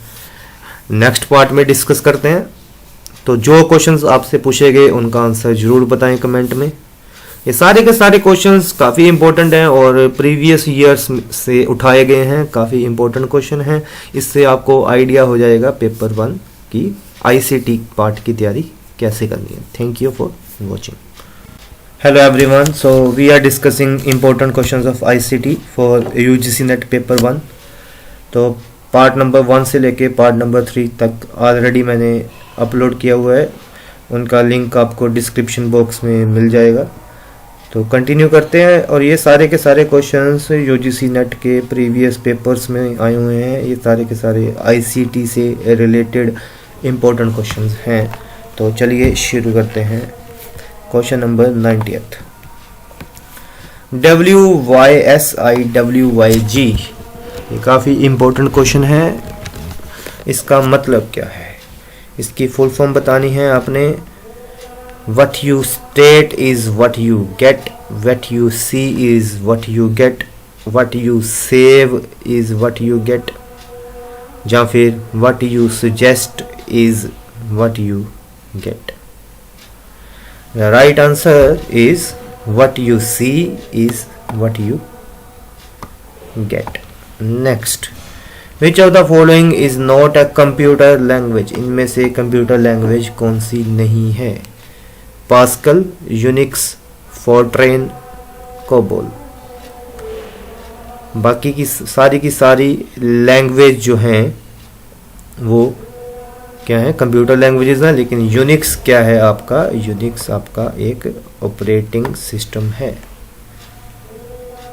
A: नेक्स्ट पार्ट में डिस्कस करते हैं। तो जो क्वेश्चंस आपसे पूछे गए उनका आंसर जरूर बताएं कमेंट में। ये सारे के सारे क्वेश्चंस काफ़ी इंपॉर्टेंट हैं और प्रीवियस ईयर्स से उठाए गए हैं, काफ़ी इंपॉर्टेंट क्वेश्चन हैं। इससे आपको आइडिया हो जाएगा पेपर 1 की ICT पार्ट की तैयारी कैसे करनी है। Thank you for watching. Hello everyone, so we are discussing important questions of ICT for UGC NET paper 1। तो पार्ट नंबर 1 से लेके पार्ट नंबर 3 तक ऑलरेडी मैंने अपलोड किया हुआ है, उनका लिंक आपको डिस्क्रिप्शन बॉक्स में मिल जाएगा। तो कंटिन्यू करते हैं। और ये सारे के सारे क्वेश्चंस UGC NET के प्रीवियस पेपर्स में आए हुए हैं। ये सारे के सारे ICT से रिलेटेड इम्पोर्टेंट क्वेश्चंस हैं। तो चलिए शुरू करते हैं। क्वेश्चन नंबर 90th, WYSIWYG, ये काफ़ी इम्पोर्टेंट क्वेश्चन है। इसका मतलब क्या है? इसकी फुल फॉर्म बतानी है आपने। What you state is what you get, what you see is what you get, what you save is what you get, या फिर what you suggest is what you get। The right answer is what you see is what you get. Next, which of the following is not a computer language? इनमें से computer language कौन सी नहीं है? Pascal, Unix, Fortran, COBOL. बाकी की सारी language जो हैं वो क्या है? कंप्यूटर लैंग्वेजेस हैं। लेकिन यूनिक्स क्या है आपका? यूनिक्स आपका एक ऑपरेटिंग सिस्टम है।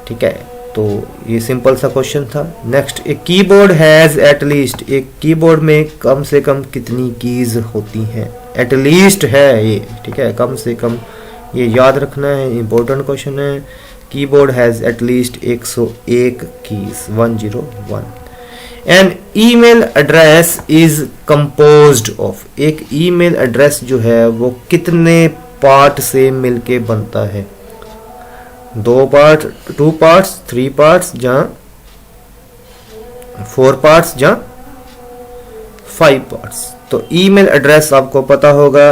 A: ठीक है, तो ये सिंपल सा क्वेश्चन था। Next, a keyboard has at least, एक कीबोर्ड में कम से कम कितनी कीज होती हैं? एटलीस्ट है ये, ठीक है, कम से कम ये याद रखना है, इंपॉर्टेंट क्वेश्चन है। Keyboard has at least 101 keys, 101। An email address is composed of, एक ईमेल एड्रेस जो है वो कितने पार्ट से मिलके बनता है? 2 पार्ट, 2 पार्ट्स, 3 पार्ट्स, या 4 पार्ट्स, या 5 पार्ट्स। तो ईमेल एड्रेस आपको पता होगा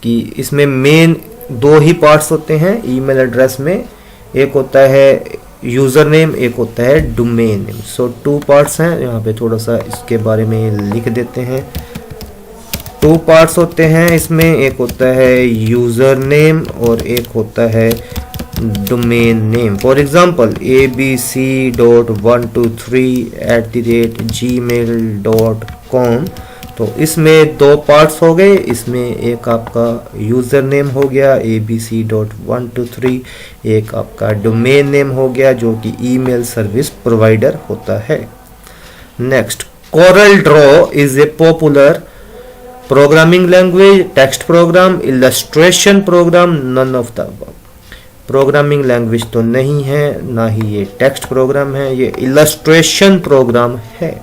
A: कि इसमें मेन 2 ही पार्ट्स होते हैं ईमेल एड्रेस में। एक होता है यूज़र नेम, एक होता है डोमेन नेम। सो 2 पार्ट्स हैं। यहाँ पे थोड़ा सा इसके बारे में लिख देते हैं। 2 पार्ट्स होते हैं इसमें, एक होता है यूज़र नेम और एक होता है domain name. For example abc.123@gmail.com। तो इसमें 2 पार्ट्स हो गए। इसमें एक आपका यूज़र नेम हो गया abc.123, एक आपका डोमेन नेम हो गया जो कि ईमेल सर्विस प्रोवाइडर होता है। Next, Corel Draw is a popular programming language, text program, illustration program, none of the above. Programming language तो नहीं है, ना ही ये टेक्स्ट प्रोग्राम है, ये इलस्ट्रेशन प्रोग्राम है।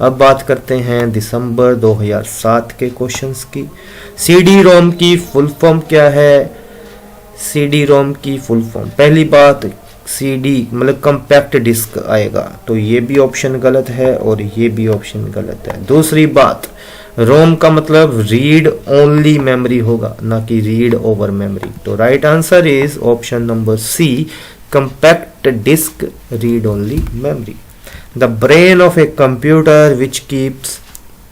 A: अब बात करते हैं दिसंबर 2007 के क्वेश्चंस की। सीडी रोम की फुल फॉर्म क्या है? सीडी रोम की फुल फॉर्म, पहली बात सीडी मतलब कंपैक्ट डिस्क आएगा, तो ये भी ऑप्शन गलत है और ये भी ऑप्शन गलत है। दूसरी बात, रोम का मतलब रीड ओनली मेमोरी होगा, ना कि रीड ओवर मेमोरी। तो right answer is option number C, compact disc read only memory. The brain of a computer which keeps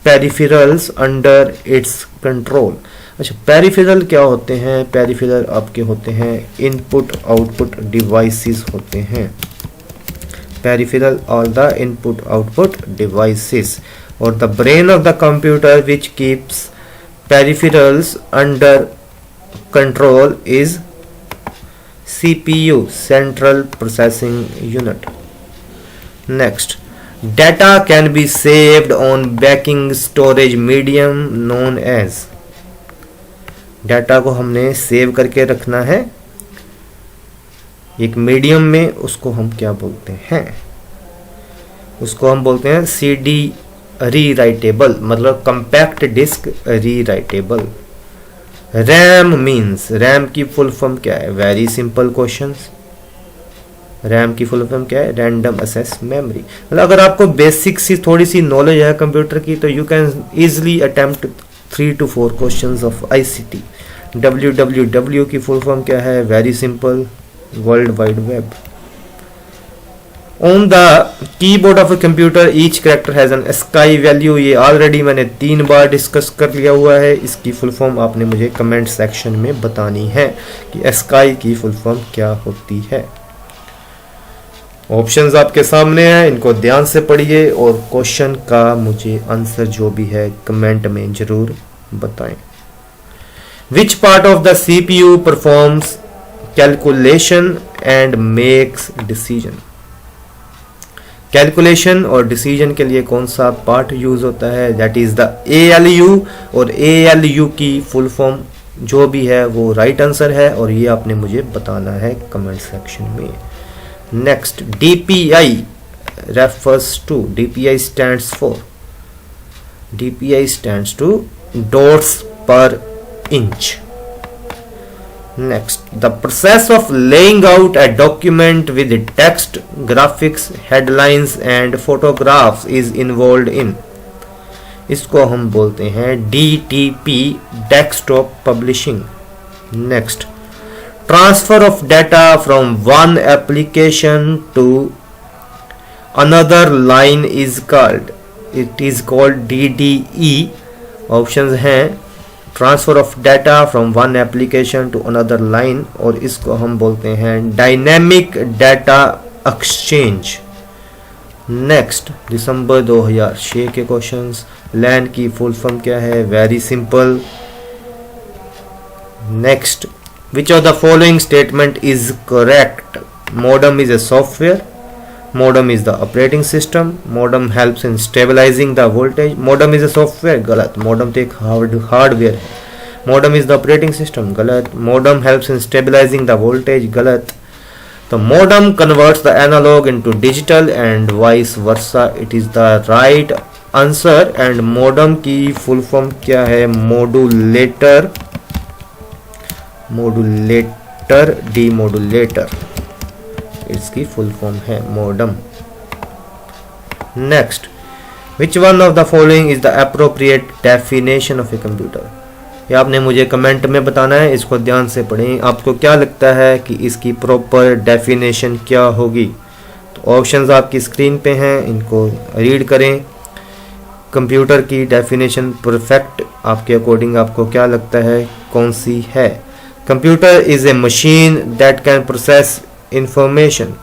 A: peripherals under its control. अच्छा, पेरिफेरल क्या होते हैं? पेरिफेरल आपके होते हैं इनपुट आउटपुट डिवाइसेस होते हैं। पेरिफेरल और द इनपुट आउटपुट डिवाइसेस, और the brain of the computer which keeps peripherals under control is CPU, central processing unit. Next, data can be saved on backing storage medium known as। Data को हमने save करके रखना है एक medium में, उसको हम क्या बोलते हैं? उसको हम बोलते हैं CD रीराइटेबल, मतलब compact disc rewritable. RAM means, RAM की फुल फॉर्म क्या है? Very simple questions. रैम की फुल फॉर्म क्या है? Random access memory. मतलब अगर आपको बेसिक सी थोड़ी सी नॉलेज है कंप्यूटर की, तो you can easily attempt 3 to 4 questions of ICT। www की फुल फॉर्म क्या है? Very simple, world wide web. On the keyboard of a computer each character has an ASCII value. ये already मैंने 3 बार discuss कर लिया हुआ है। इसकी फुल फॉर्म आपने मुझे कमेंट सेक्शन में बतानी है कि ASCII की फुल फॉर्म क्या होती है। ऑप्शंस आपके सामने हैं, इनको ध्यान से पढ़िए और क्वेश्चन का मुझे आंसर जो भी है कमेंट में जरूर बताएं। Which part of the CPU performs calculation and makes decision. Calculation और डिसीजन के लिए कौन सा पार्ट यूज होता है? दैट इज द ALU, और ALU की फुल फॉर्म जो भी है वो राइट आंसर है, और ये आपने मुझे बताना है कमेंट सेक्शन में। Next, DPI refers to, DPI stands for, DPI stands to dots per inch. Next, the process of laying out a document with text, graphics, headlines and photographs is involved in। इसको हम बोलते हैं DTP, desktop publishing। Next, transfer of data from one application to another line is called, it is called DDE। Options हैं transfer of data from one application to another line, और इसको हम बोलते हैं dynamic data exchange. Next, December 2006 के questions. LAN की full form क्या है? Very simple. Next, which of the following statement is correct? Modem is a software, modem is the operating system, modem helps in stabilizing the voltage। modem is a software, गलत। modem तो एक hardware है। modem is the operating system, गलत। modem helps in stabilizing the voltage, गलत। तो modem converts the analog into digital and vice versa, it is the right answer। and modem की full form क्या है? modulator, modulator, demodulator, इसकी full form है modem. Next, which one of the following is the appropriate definition of a computer. ये आपने मुझे comment में बताना है, इसको ध्यान से पढ़ें। आपको क्या लगता है कि इसकी प्रॉपर डेफिनेशन क्या होगी? तो ऑप्शंस आपकी स्क्रीन पे हैं, इनको रीड करें। कंप्यूटर की डेफिनेशन परफेक्ट आपके अकॉर्डिंग आपको क्या लगता है कौन सी है? Computer is a machine that can process information.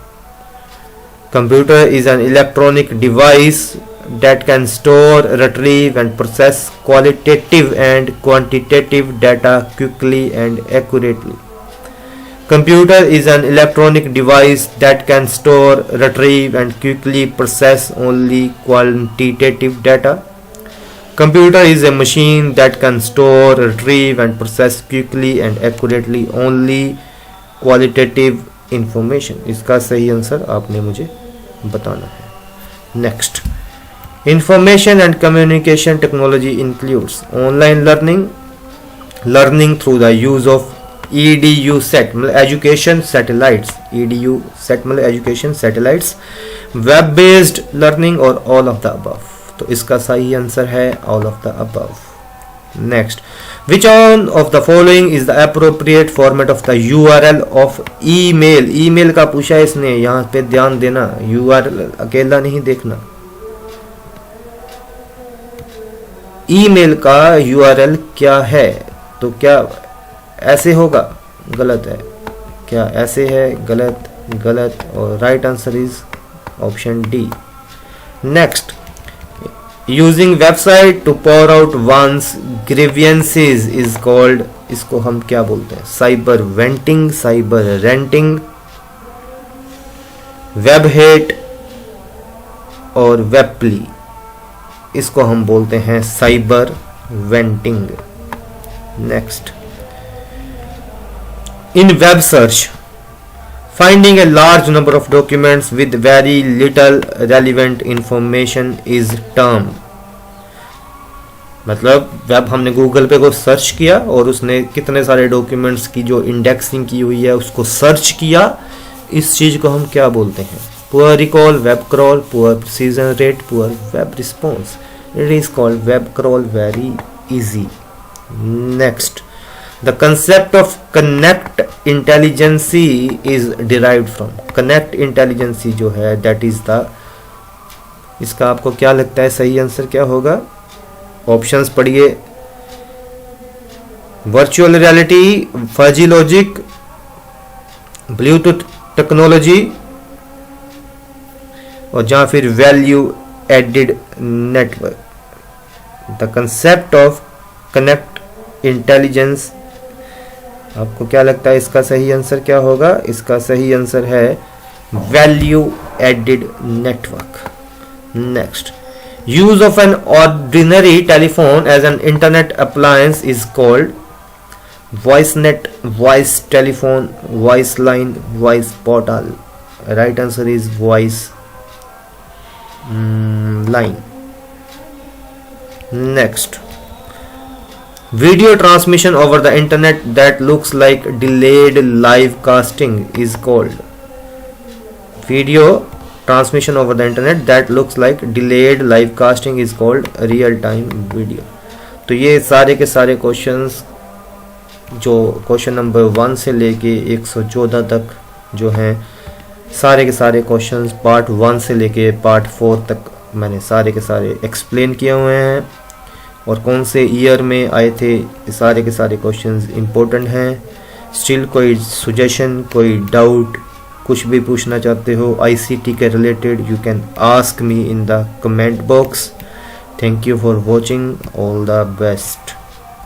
A: Computer is an electronic device that can store, retrieve and process qualitative and quantitative data quickly and accurately. Computer is an electronic device that can store, retrieve and quickly process only quantitative data. Computer is a machine that can store, retrieve and process quickly and accurately only qualitative information. इसका सही answer आपने मुझे बताना है। Next, information and communication technology includes online learning through the use of EDU set मतलब education satellites, EDU set मतलब education satellites, web based learning और all of the above. तो इसका सही आंसर है all of the above. Next, which on off the following is the appropriate format of the URL of email. Email का पूछा है इसने, यहाँ पे ध्यान देना, URL अकेला नहीं देखना। ईमेल का URL क्या है? तो क्या ऐसे होगा? गलत है। क्या ऐसे है? गलत, गलत। और right answer is option D. Next, using website to pour out one's grievances is called, इसको हम क्या बोलते हैं? Cyber venting, cyber renting, web hate और वेब प्ली। इसको हम बोलते हैं cyber venting. Next, in web search finding a large number of documents with very little relevant information is termed, मतलब वेब हमने गूगल पे को सर्च किया और उसने कितने सारे डॉक्यूमेंट्स की जो इंडेक्सिंग की हुई है उसको सर्च किया, इस चीज को हम क्या बोलते हैं? Poor recall, web crawl, poor precision rate, poor web response. It is called web crawl, very easy. Next, the concept of connect intelligency is derived from, connect intelligency जो है that is the, इसका आपको क्या लगता है सही answer क्या होगा? ऑप्शंस पढ़िए, virtual reality, fuzzy logic, bluetooth technology और जहां फिर value added network. The concept of connect intelligence, आपको क्या लगता है इसका सही आंसर क्या होगा? इसका सही आंसर है value added network. Next, use of an ordinary telephone as an internet appliance is called voice net, voice telephone, voice line, voice portal. Right answer is voice line. Next, video transmission over the internet that looks like delayed live casting is called, video transmission over the internet that looks like delayed live casting is called real time video। तो ये सारे के सारे questions जो question number 1 से लेके 114 तक जो हैं, सारे के सारे क्वेश्चंस पार्ट 1 से लेके पार्ट 4 तक मैंने सारे के सारे एक्सप्लेन किए हुए हैं और कौन से ईयर में आए थे। सारे के सारे क्वेश्चंस इंपॉर्टेंट हैं। स्टिल कोई सुजेशन, कोई डाउट, कुछ भी पूछना चाहते हो ICT के related, you can ask me in the comment box. Thank you for watching, all the best.